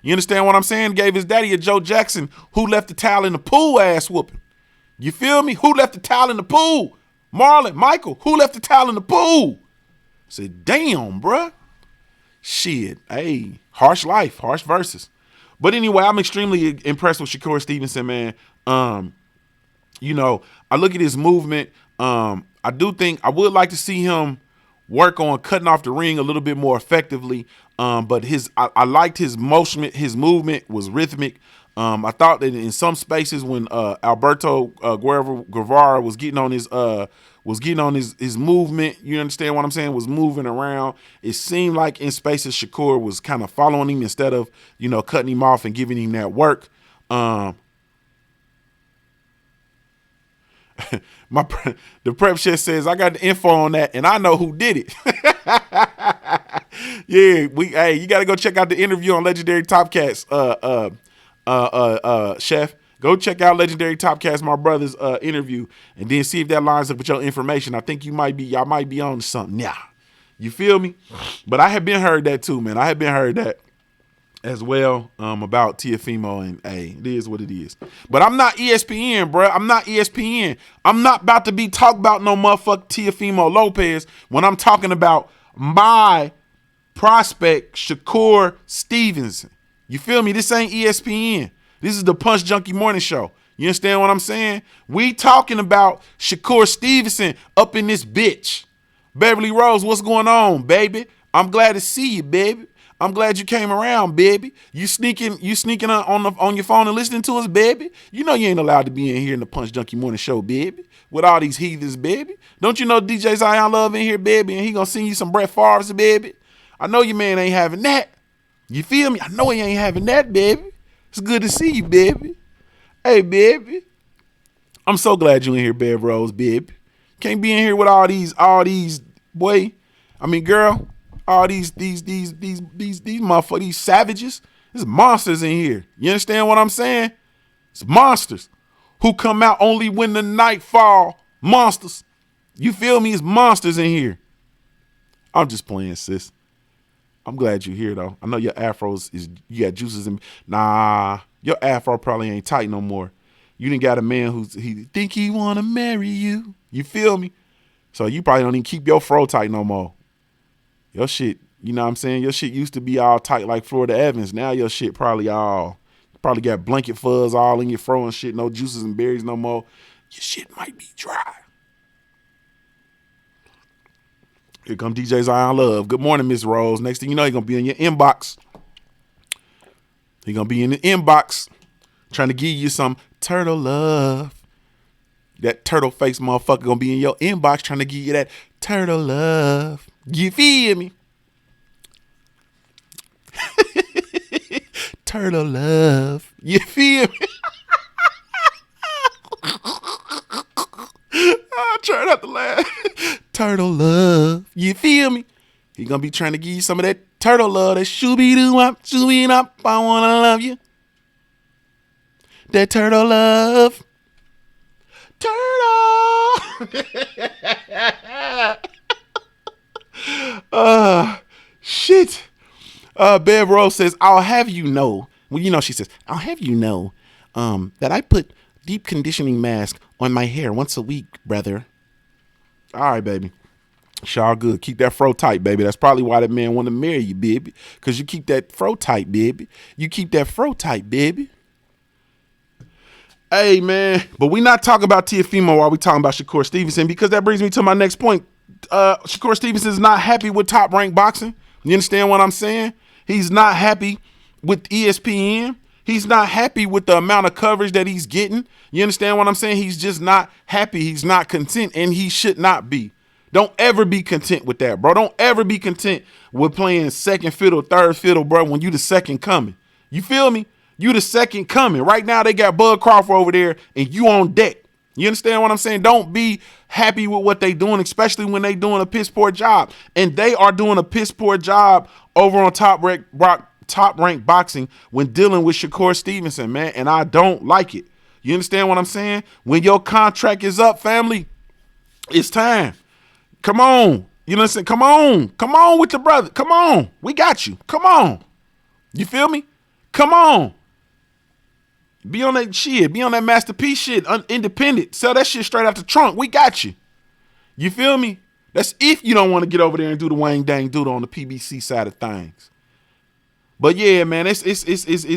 S1: You understand what I'm saying? Gave his daddy a Joe Jackson who left the towel in the pool ass whooping. You feel me? Who left the towel in the pool? Marlon, Michael, who left the towel in the pool? I said, damn, bruh. Shit. Hey, harsh life, harsh verses. But anyway, I'm extremely impressed with Shakur Stevenson, man. I look at his movement. I do think I would like to see him work on cutting off the ring a little bit more effectively. But I liked his motion. His movement was rhythmic. I thought that in some spaces when Alberto Guevara was getting on his movement, you understand what I'm saying, was moving around, it seemed like in spaces Shakur was kind of following him instead of, cutting him off and giving him that work. The prep chef says, I got the info on that and I know who did it. Yeah, you got to go check out the interview on Legendary Topcats, Chef. Go check out Legendary Topcast, my brother's interview, and then see if that lines up with your information. I think y'all might be on to something. Yeah. You feel me? But I have been heard that too, man. I have been heard that as well about Tiafimo, and hey, it is what it is. But I'm not ESPN, bro. I'm not ESPN. I'm not about to be talking about no motherfucker Tiafimo Lopez when I'm talking about my prospect Shakur Stevenson. You feel me? This ain't ESPN. This is the Punch Junkie Morning Show. You understand what I'm saying? We talking about Shakur Stevenson up in this bitch. Beverly Rose, what's going on, baby? I'm glad to see you, baby. I'm glad you came around, baby. You sneaking on your phone and listening to us, baby. You know you ain't allowed to be in here in the Punch Junkie Morning Show, baby, with all these heathens, baby. Don't you know DJ Zion Love in here, baby, and he gonna sing you some Brett Favre's, baby? I know your man ain't having that. You feel me? I know he ain't having that, baby. It's good to see you, baby. Hey, baby. I'm so glad you in here, Bev Rose, baby. Can't be in here with all these, boy. I mean, girl, all these motherfuckers, these savages. There's monsters in here. You understand what I'm saying? It's monsters who come out only when the night fall. Monsters. You feel me? It's monsters in here. I'm just playing, sis. I'm glad you're here, though. I know your afros you got juices in. Nah, your afro probably ain't tight no more. You done got a man he think he want to marry you. You feel me? So you probably don't even keep your fro tight no more. Your shit, you know what I'm saying? Your shit used to be all tight like Florida Evans. Now your shit probably got blanket fuzz all in your fro and shit. No juices and berries no more. Your shit might be dry. Here come DJ Zion Love. Good morning, Miss Rose. Next thing you know, he's going to be in your inbox. He's going to be in the inbox trying to give you some turtle love. That turtle face motherfucker going to be in your inbox trying to give you that turtle love. You feel me? Turtle love. You feel me? I try not to laugh. Turtle love. You feel me? He gonna be trying to give you some of that turtle love. That shooby-doo-wop, shooby-doo-wop. I wanna love you. That turtle love. Turtle. Shit. Bev Rose says, I'll have you know. Well, you know, she says, I'll have you know that I put deep conditioning mask on my hair once a week, brother. All right, baby. Y'all good. Keep that fro tight, baby. That's probably why that man want to marry you, baby. Because you keep that fro tight, baby. You keep that fro tight, baby. Hey, man. But we not talking about Tiafimo while we talking about Shakur Stevenson, because that brings me to my next point. Shakur Stevenson is not happy with Top Rank Boxing. You understand what I'm saying? He's not happy with ESPN. He's not happy with the amount of coverage that he's getting. You understand what I'm saying? He's just not happy. He's not content, and he should not be. Don't ever be content with that, bro. Don't ever be content with playing second fiddle, third fiddle, bro, when you the second coming. You feel me? You the second coming. Right now they got Bud Crawford over there, and you on deck. You understand what I'm saying? Don't be happy with what they doing, especially when they doing a piss poor job. And they are doing a piss poor job over on Top Rank Boxing when dealing with Shakur Stevenson, man. And I don't like it. You understand what I'm saying? When your contract is up, family, it's time. Come on. You know what I'm saying? Come on. Come on with your brother. Come on. We got you. Come on. You feel me? Come on. Be on that shit. Be on that masterpiece shit. Independent. Sell that shit straight out the trunk. We got you. You feel me? That's if you don't want to get over there and do the Wang Dang Doodle on the PBC side of things. But yeah, man, it's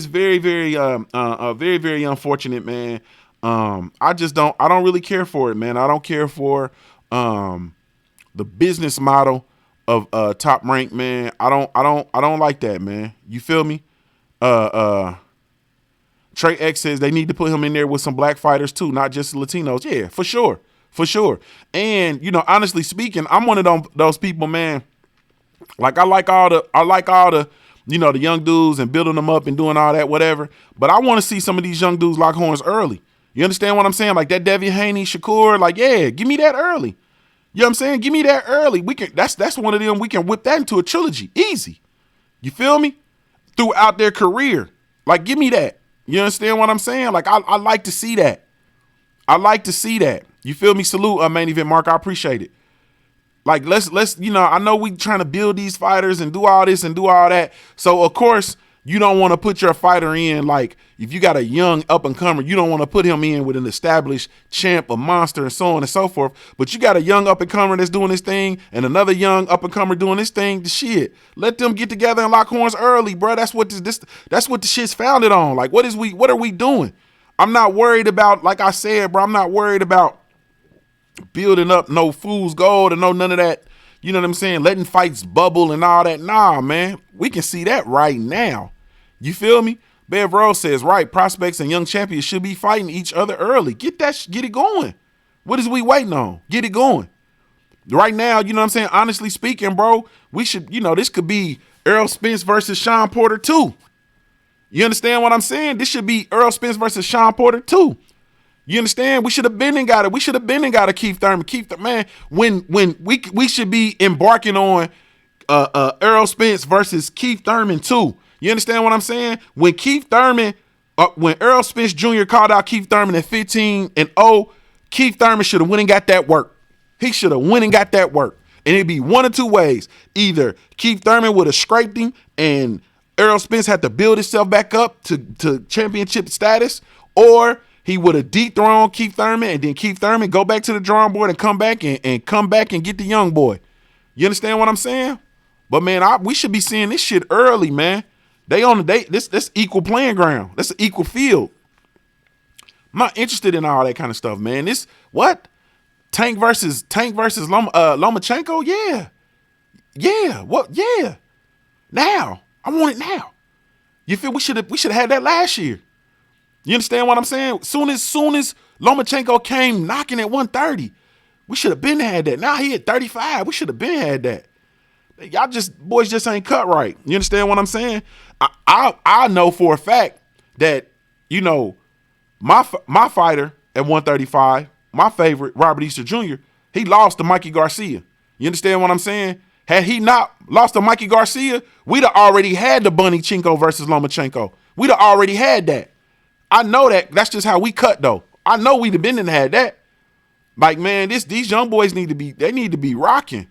S1: very, very, very, very unfortunate, man. I don't really care for it, man. I don't care for the business model of Top Rank, man. I don't like that, man. You feel me? Trey X says they need to put him in there with some black fighters too, not just Latinos. Yeah, for sure. For sure. And, you know, honestly speaking, I'm one of those people, man. Like I like all the, you know, the young dudes and building them up and doing all that, whatever. But I want to see some of these young dudes lock horns early. You understand what I'm saying? Like that Devin Haney, Shakur, like, yeah, give me that early. You know what I'm saying? Give me that early. We can. That's one of them. We can whip that into a trilogy. Easy. You feel me? Throughout their career. Like, give me that. You understand what I'm saying? Like I like to see that. I like to see that. You feel me? Salute, main event Mark. I appreciate it. Like let's I know we trying to build these fighters and do all this and do all that. So of course you don't want to put your fighter in, like if you got a young up and comer, you don't want to put him in with an established champ, a monster, and so on and so forth. But you got a young up and comer that's doing this thing and another young up and comer doing this thing. The shit, let them get together and lock horns early, bro. That's what that's what the shit's founded on. Like what are we doing? I'm not worried about, like I said, bro. I'm not worried about building up no fool's gold and no none of that. You know what I'm saying? Letting fights bubble and all that. Nah, man. We can see that right now. You feel me? Bev Rose says, right, prospects and young champions should be fighting each other early. Get it going. What is we waiting on? Get it going. Right now, you know what I'm saying? Honestly speaking, bro, we should, this could be Errol Spence versus Sean Porter too. You understand what I'm saying? This should be Errol Spence versus Sean Porter too. You understand? We should have been and got it. We should have been and got a Keith Thurman. Man, when we should be embarking on Errol Spence versus Keith Thurman too. You understand what I'm saying? When Keith Thurman, when Errol Spence Jr. called out Keith Thurman at 15-0, Keith Thurman should have went and got that work. He should have went and got that work. And it'd be one of two ways. Either Keith Thurman would have scraped him and Errol Spence had to build himself back up to championship status, or he would have dethroned Keith Thurman and then Keith Thurman go back to the drawing board and come back and get the young boy. You understand what I'm saying? But man, we should be seeing this shit early, man. This equal playing ground. That's an equal field. I'm not interested in all that kind of stuff, man. This what? Tank versus Lomachenko? Yeah. Yeah. What? Yeah. Now. I want it now. You feel we should have had that last year. You understand what I'm saying? Soon as Lomachenko came knocking at 130, we should have been had that. Now he at 35. We should have been had that. Y'all boys just ain't cut right. You understand what I'm saying? I know for a fact that, my fighter at 135, my favorite, Robert Easter Jr., he lost to Mikey Garcia. You understand what I'm saying? Had he not lost to Mikey Garcia, we'd have already had the Bunny Chinko versus Lomachenko. We'd have already had that. I know that. That's just how we cut, though. I know we'd have been and had that. Like, man, these young boys need to be rocking.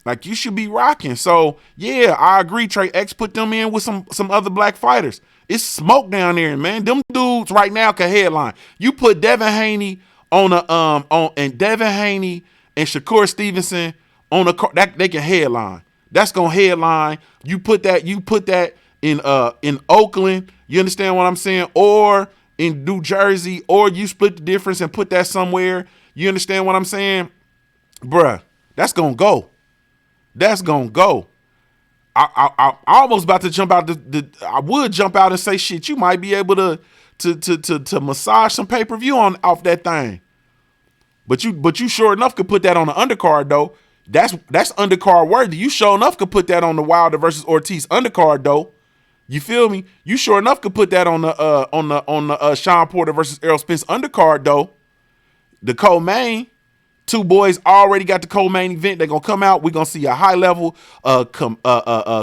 S1: Like, you should be rocking. So, yeah, I agree, Trey X. Put them in with some other black fighters. It's smoke down there, man. Them dudes right now can headline. You put Devin Haney and Devin Haney and Shakur Stevenson on that they can headline. That's gonna headline. You put that in Oakland. You understand what I'm saying? Or in New Jersey, or you split the difference and put that somewhere. You understand what I'm saying? Bruh, that's gonna go. That's gonna go. I almost about to jump out I would jump out and say, shit, you might be able to massage some pay-per-view off that thing. But you sure enough could put that on the undercard though. That's undercard worthy. You sure enough could put that on the Wilder versus Ortiz undercard though. You feel me? You sure enough could put that on the Sean Porter versus Errol Spence undercard though. The co-main, two boys already got the co-main event. They're gonna come out. We're gonna see a high level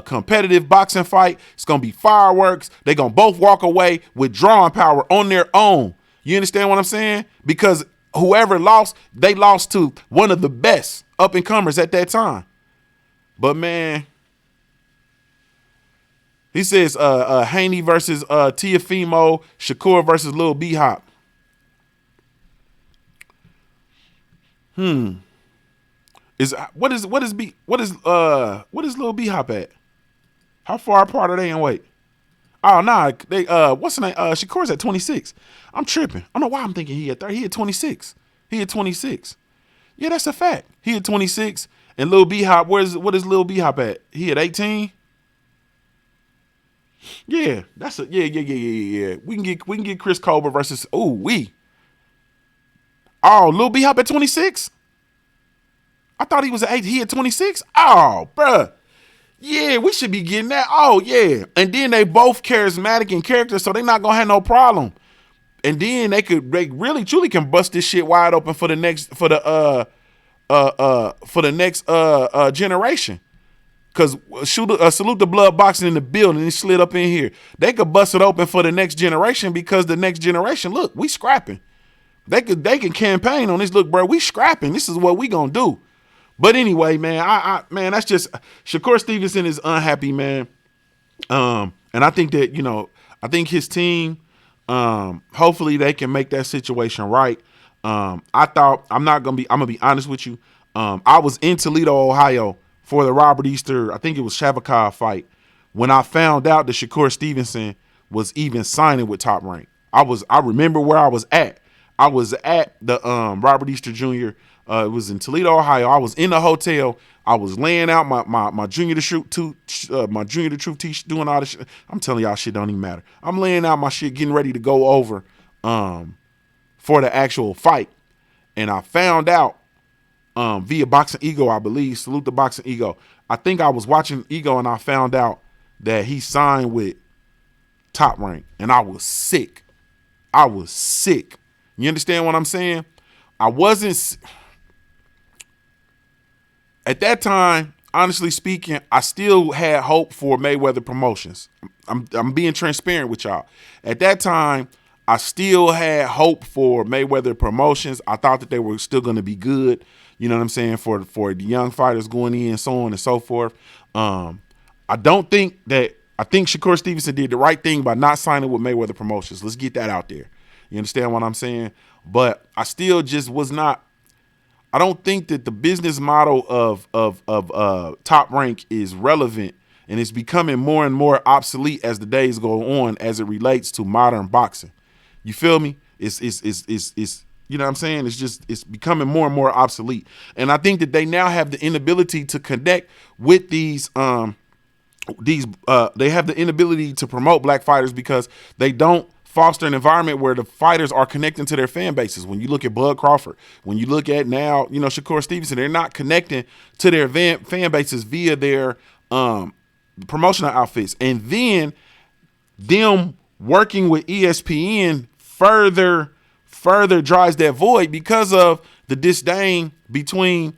S1: competitive boxing fight. It's gonna be fireworks. They're gonna both walk away with drawing power on their own. You understand what I'm saying? Because whoever lost, they lost to one of the best up and comers at that time. But man, he says Haney versus Teofimo, Shakur versus Lil B Hop. What is Lil B Hop at? How far apart are they in weight? Oh nah, they what's the name? Shakur's at 26. I'm tripping. I don't know why I'm thinking he at 30. He at 26. He at 26. Yeah, that's a fact. He at 26. And Lil B Hop, what is Lil B Hop at? He at 18. Yeah, yeah. We can get Chris Colbert versus Lil B Hop at 26. I thought he was at 8. He at 26. Oh, bruh. Yeah, we should be getting that. Oh, yeah. And then they both charismatic in character, so they're not gonna have no problem. And then they really truly can bust this shit wide open for the next generation. because salute the blood boxing in the building. It slid up in here. They could bust it open for the next generation because the next generation, look, we scrapping. They can campaign on this. Look, bro, we scrapping. This is what we gonna do. But anyway, man, man, that's just Shakur Stevenson is unhappy, man. And I think that, I think his team, hopefully they can make that situation right. I'm gonna be honest with you. I was in Toledo, Ohio for the Robert Easter, I think it was Shavakov fight, when I found out that Shakur Stevenson was even signing with Top Rank. I remember where I was at. I was at the Robert Easter Jr. It was in Toledo, Ohio. I was in the hotel. I was laying out my Junior the Truth t-shirt, doing all this shit. I'm telling y'all, shit don't even matter. I'm laying out my shit, getting ready to go over for the actual fight. And I found out via Boxing Ego, I believe. Salute the Boxing Ego. I think I was watching Ego and I found out that he signed with Top Rank. And I was sick. You understand what I'm saying? I wasn't... At that time, honestly speaking, I still had hope for Mayweather Promotions. I'm being transparent with y'all. At that time, I still had hope for Mayweather Promotions. I thought that they were still going to be good. You know what I'm saying? For the young fighters going in, so on and so forth. I think Shakur Stevenson did the right thing by not signing with Mayweather Promotions. Let's get that out there. You understand what I'm saying? But I still just was not. I don't think that the business model of Top Rank is relevant, and it's becoming more and more obsolete as the days go on as it relates to modern boxing. You feel me? It's you know what I'm saying? It's becoming more and more obsolete. And I think that they now have the inability to connect with they have the inability to promote black fighters because they don't foster an environment where the fighters are connecting to their fan bases. When you look at Bud Crawford, when you look at now, Shakur Stevenson, they're not connecting to their fan bases via their promotional outfits. And then them working with ESPN further drives that void because of the disdain between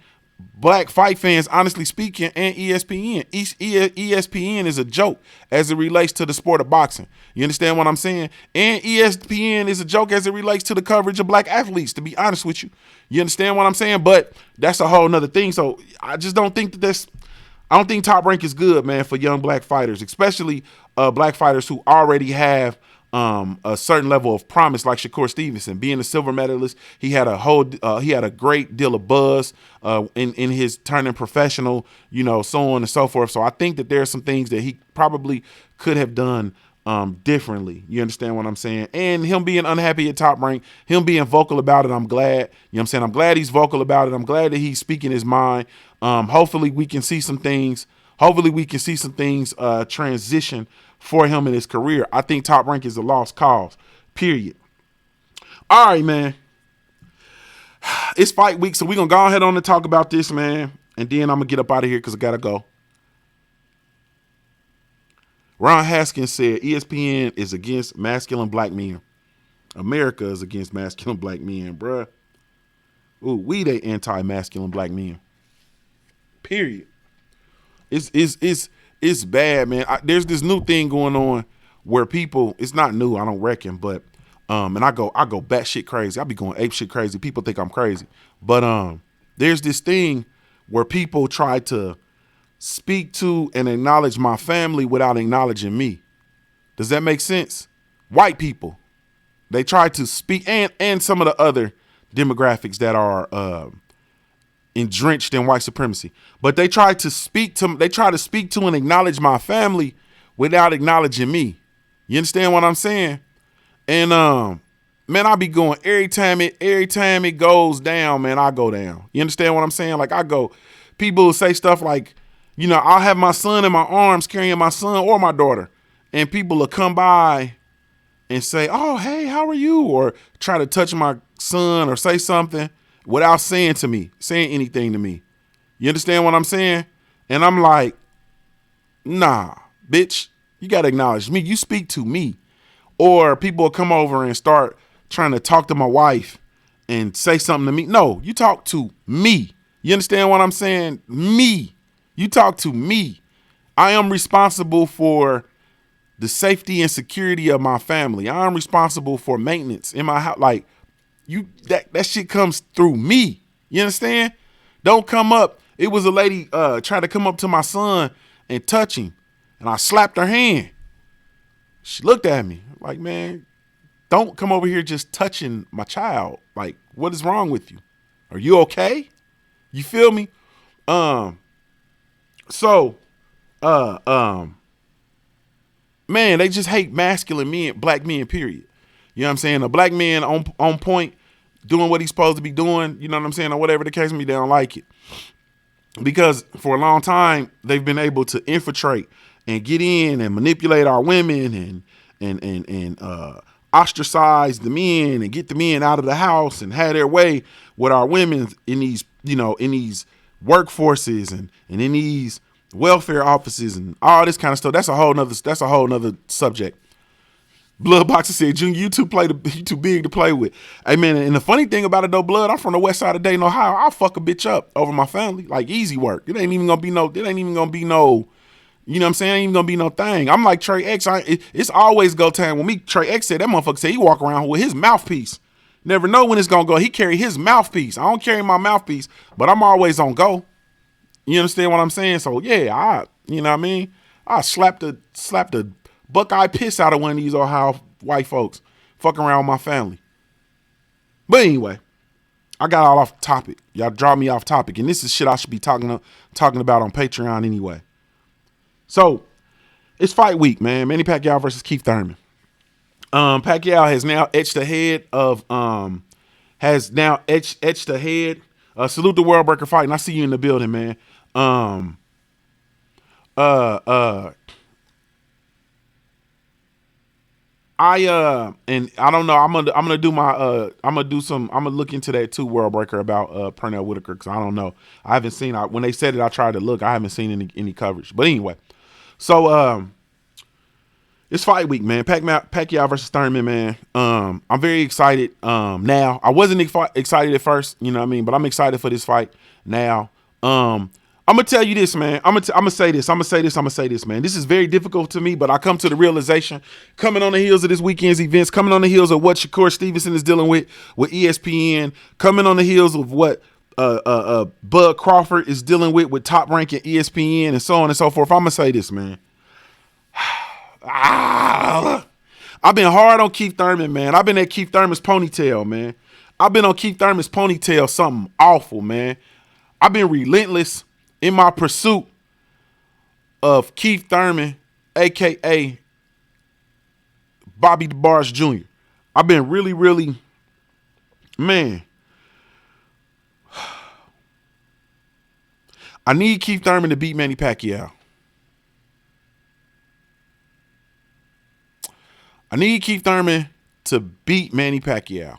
S1: black fight fans, honestly speaking, and ESPN. ESPN is a joke as it relates to the sport of boxing. You understand what I'm saying? And ESPN is a joke as it relates to the coverage of black athletes, to be honest with you. You understand what I'm saying? But that's a whole nother thing. So I just don't think I don't think Top Rank is good, man, for young black fighters, especially black fighters who already have a certain level of promise, like Shakur Stevenson. Being a silver medalist, he had a great deal of buzz in his turning professional, so on and so forth. So I think that there are some things that he probably could have done differently. You understand what I'm saying? And him being unhappy at Top Rank, him being vocal about it, I'm glad. You know what I'm saying? I'm glad he's vocal about it. I'm glad that he's speaking his mind. Hopefully we can see some things. Transition for him in his career. I think Top Rank is a lost cause, period. All right, man. It's fight week, so we're going to go ahead on and talk about this, man. And then I'm going to get up out of here because I got to go. Ron Haskins said ESPN is against masculine black men. America is against masculine black men, bruh. Ooh, we they anti-masculine black men. Period. It's bad, man. There's this new thing going on where people, it's not new, I don't reckon, but and I go batshit crazy. I be going ape shit crazy. People think I'm crazy. But there's this thing where people try to speak to and acknowledge my family without acknowledging me. Does that make sense? White people. They try to speak, and some of the other demographics that are drenched in white supremacy, but they try to speak to and acknowledge my family without acknowledging me. You understand what I'm saying? And man, I be going every time it goes down, man, I go down. You understand what I'm saying? Like people will say stuff like, I'll have my son in my arms carrying my son or my daughter, and people will come by and say, "Oh, hey, how are you?" or try to touch my son or say something without saying anything to me. You understand what I'm saying? And I'm like, nah, bitch, you got to acknowledge me. You speak to me. Or people will come over and start trying to talk to my wife and say something to me. No, you talk to me. You understand what I'm saying? Me. You talk to me. I am responsible for the safety and security of my family. I am responsible for maintenance in my house. Like, that shit comes through me. You understand? Don't come up. It was a lady trying to come up to my son and touch him, and I slapped her hand. She looked at me like, man, don't come over here just touching my child. Like, what is wrong with you? Are you okay? You feel me? Man, they just hate masculine men, black men, period. You know what I'm saying? A black man on point, doing what he's supposed to be doing, you know what I'm saying, or whatever the case may be, they don't like it. Because for a long time, they've been able to infiltrate and get in and manipulate our women and ostracize the men and get the men out of the house and have their way with our women in these, in these workforces and in these welfare offices and all this kind of stuff. That's a whole nother subject. Blood Boxer said, Junkie, you too big to play with. Hey man, and the funny thing about it though, Blood, I'm from the west side of Dayton, Ohio. I'll fuck a bitch up over my family. Like, easy work. It ain't even gonna be no, you know what I'm saying? Ain't even gonna be no thing. I'm like Trey X. It's always go time. When me, Trey X said, that motherfucker said he walk around with his mouthpiece. Never know when it's gonna go. He carry his mouthpiece. I don't carry my mouthpiece, but I'm always on go. You understand what I'm saying? So yeah, you know what I mean? I slapped the Buckeye piss out of one of these Ohio white folks fucking around with my family. But anyway, I got all off topic. Y'all draw me off topic, and this is shit I should be talking about on Patreon anyway. So it's fight week, man. Manny Pacquiao versus Keith Thurman. Pacquiao has now etched ahead of salute the World Breaker fight, and I see you in the building, man. And I don't know. I'm gonna look into that too, World Breaker, about Pernell Whitaker, because I don't know. I haven't seen. When they said it, I tried to look. I haven't seen any coverage. But anyway, so it's fight week, man. Pacquiao versus Thurman, man. I'm very excited. Now I wasn't excited at first, you know what I mean, but I'm excited for this fight now. I'm gonna tell you this, man. I'm gonna say this, man. This is very difficult to me, but I come to the realization, coming on the heels of this weekend's events, coming on the heels of what Shakur Stevenson is dealing with ESPN, coming on the heels of what Bud Crawford is dealing with Top Rank at ESPN, and so on and so forth. I'm gonna say this, man. I've been hard on Keith Thurman, man. I've been at Keith Thurman's ponytail, man. I've been on Keith Thurman's ponytail, something awful, man. I've been relentless in my pursuit of Keith Thurman, a.k.a. Bobby DeBarge Jr. I've been really, man. I need Keith Thurman to beat Manny Pacquiao. I need Keith Thurman to beat Manny Pacquiao.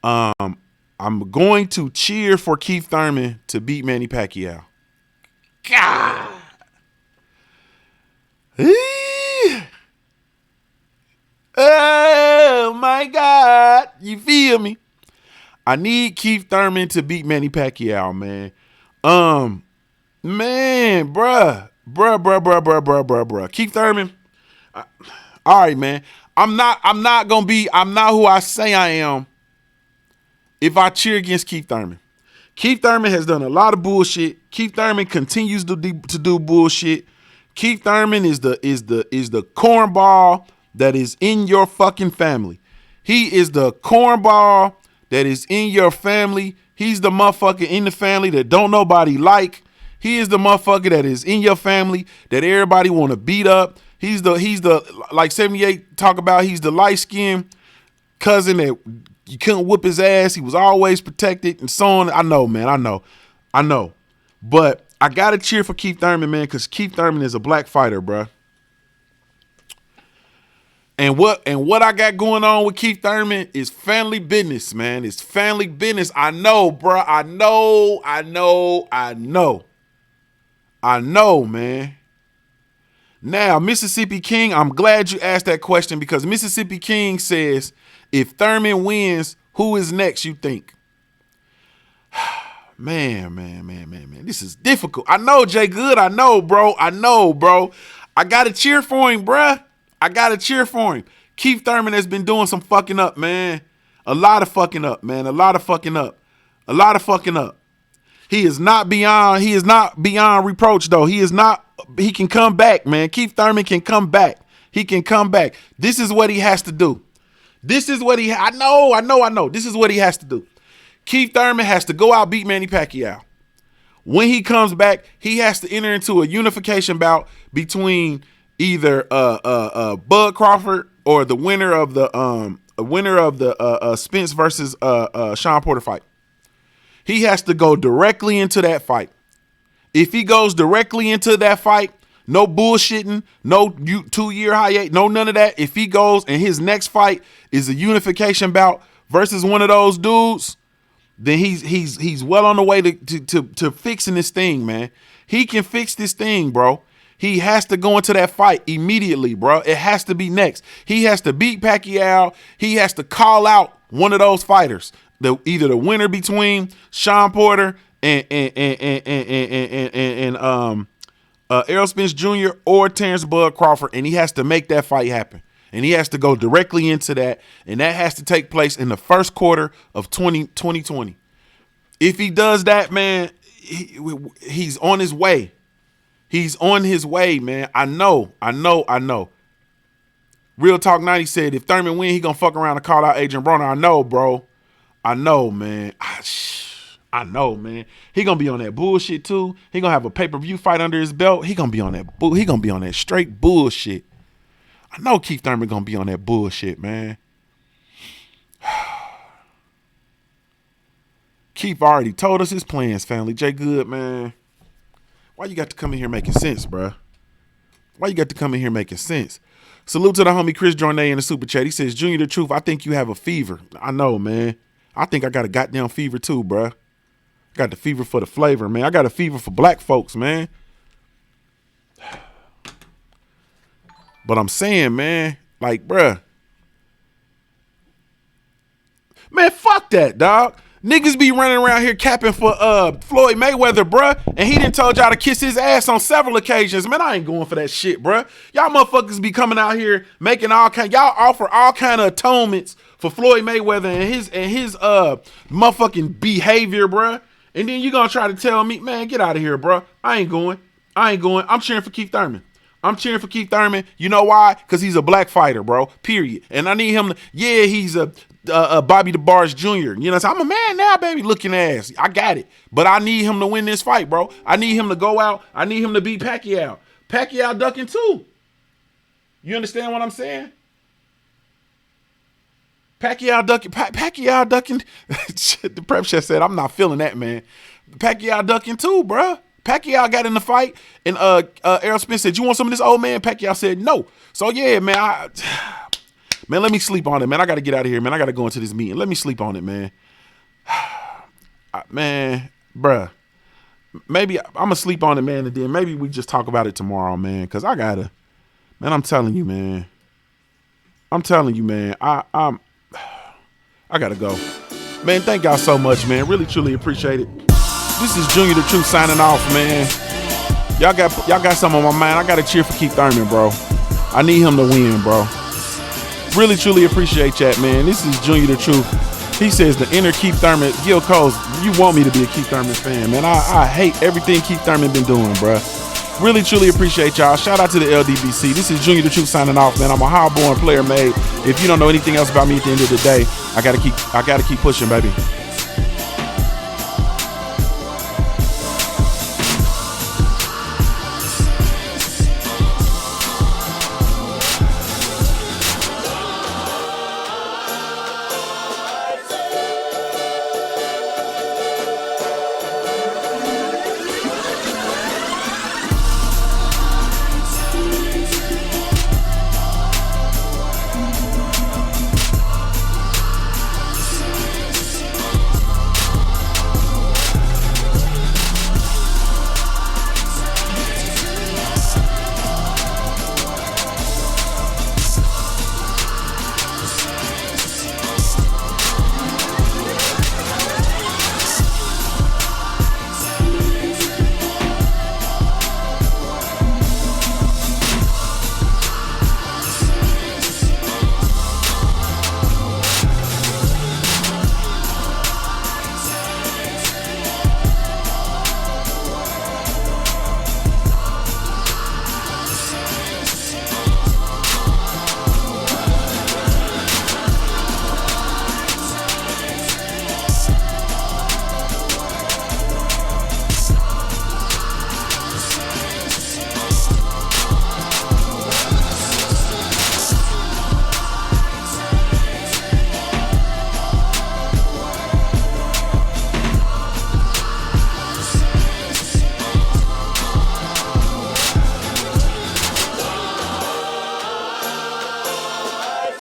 S1: I'm going to cheer for Keith Thurman to beat Manny Pacquiao. God. Oh my God. You feel me? I need Keith Thurman to beat Manny Pacquiao, man. Man, bruh. Keith Thurman. All right, man. I'm not who I say I am if I cheer against Keith Thurman. Keith Thurman has done a lot of bullshit. Keith Thurman continues to do bullshit. Keith Thurman is the cornball that is in your fucking family. He is the cornball that is in your family. He's the motherfucker in the family that don't nobody like. He is the motherfucker that is in your family that everybody want to beat up. He's the like 78 talk about, he's the light-skinned cousin that you couldn't whoop his ass. He was always protected and so on. I know, man. I know. But I got to cheer for Keith Thurman, man, because Keith Thurman is a black fighter, bruh. And what I got going on with Keith Thurman is family business, man. It's family business. I know, bruh. I know, man. Now, Mississippi King, I'm glad you asked that question, because Mississippi King says, if Thurman wins, who is next, you think? Man. This is difficult. I know, Jay Good. I know, bro. I got to cheer for him, bruh. I got to cheer for him. Keith Thurman has been doing some fucking up, man. A lot of fucking up, man. A lot of fucking up. He is not beyond reproach, though. He can come back, man. Keith Thurman can come back. He can come back. This is what he has to do. I know. This is what he has to do. Keith Thurman has to go out, beat Manny Pacquiao. When he comes back, he has to enter into a unification bout between either Bud Crawford or the winner of the Spence versus Sean Porter fight. He has to go directly into that fight. If he goes directly into that fight, no bullshitting, no 2-year hiatus, no none of that. If he goes and his next fight is a unification bout versus one of those dudes, then he's well on the way to fixing this thing, man. He can fix this thing, bro. He has to go into that fight immediately, bro. It has to be next. He has to beat Pacquiao. He has to call out one of those fighters. Either the winner between Sean Porter and Errol Spence Jr. or Terrence Bud Crawford, and he has to make that fight happen. And he has to go directly into that, and that has to take place in the first quarter of 2020. If he does that, man, he's on his way. He's on his way, man. I know. Real Talk 90 said if Thurman win, he gonna fuck around and call out Adrian Broner. I know, bro. I know, man. I know, man. He gonna be on that bullshit too. He gonna have a pay-per-view fight under his belt. He gonna be on that straight bullshit. I know Keith Thurman gonna be on that bullshit, man. Keith already told us his plans, family. Jay Good, man. Why you got to come in here making sense, bruh? Why you got to come in here making sense? Salute to the homie Chris Jornay in the super chat. He says, Junior the Truth, I think you have a fever. I know, man. I think I got a goddamn fever too, bruh. Got the fever for the flavor, man. I got a fever for black folks, man. But I'm saying, man, like, bruh. Man, fuck that, dog. Niggas be running around here capping for Floyd Mayweather, bruh, and he done told y'all to kiss his ass on several occasions. Man, I ain't going for that shit, bruh. Y'all motherfuckers be coming out here making y'all offer all kind of atonements for Floyd Mayweather and his motherfucking behavior, bruh. And then you gonna try to tell me, man, get out of here, bruh. I ain't going. I'm cheering for Keith Thurman. You know why? Because he's a black fighter, bro. Period. And I need him to, he's a Bobby DeBarge Jr. You know what I'm saying? I'm a man now, baby, looking ass. I got it. But I need him to win this fight, bro. I need him to go out. I need him to beat Pacquiao. Pacquiao ducking too. You understand what I'm saying? Pacquiao ducking. The prep chef said, I'm not feeling that, man. Pacquiao ducking too, bro. Pacquiao got in the fight, and Errol Spence said, you want some of this, old man? Pacquiao said no. So, yeah, man, man, let me sleep on it, man. I got to get out of here, man. I got to go into this meeting. Let me sleep on it, man. Man, bruh. Maybe I'm going to sleep on it, man, and then maybe we just talk about it tomorrow, man, because I got to. Man, I'm telling you, man. I got to go. Man, thank y'all so much, man. Really, truly appreciate it. This is Junior the Truth signing off, man. Y'all got something on my mind. I got to cheer for Keith Thurman, bro. I need him to win, bro. Really, truly appreciate that, man. This is Junior the Truth. He says the inner Keith Thurman. Gil Coles, you want me to be a Keith Thurman fan, man. I hate everything Keith Thurman been doing, bro. Really, truly appreciate y'all. Shout out to the LDBC. This is Junior the Truth signing off, man. I'm a hard-born player made. If you don't know anything else about me at the end of the day, I gotta keep pushing, baby.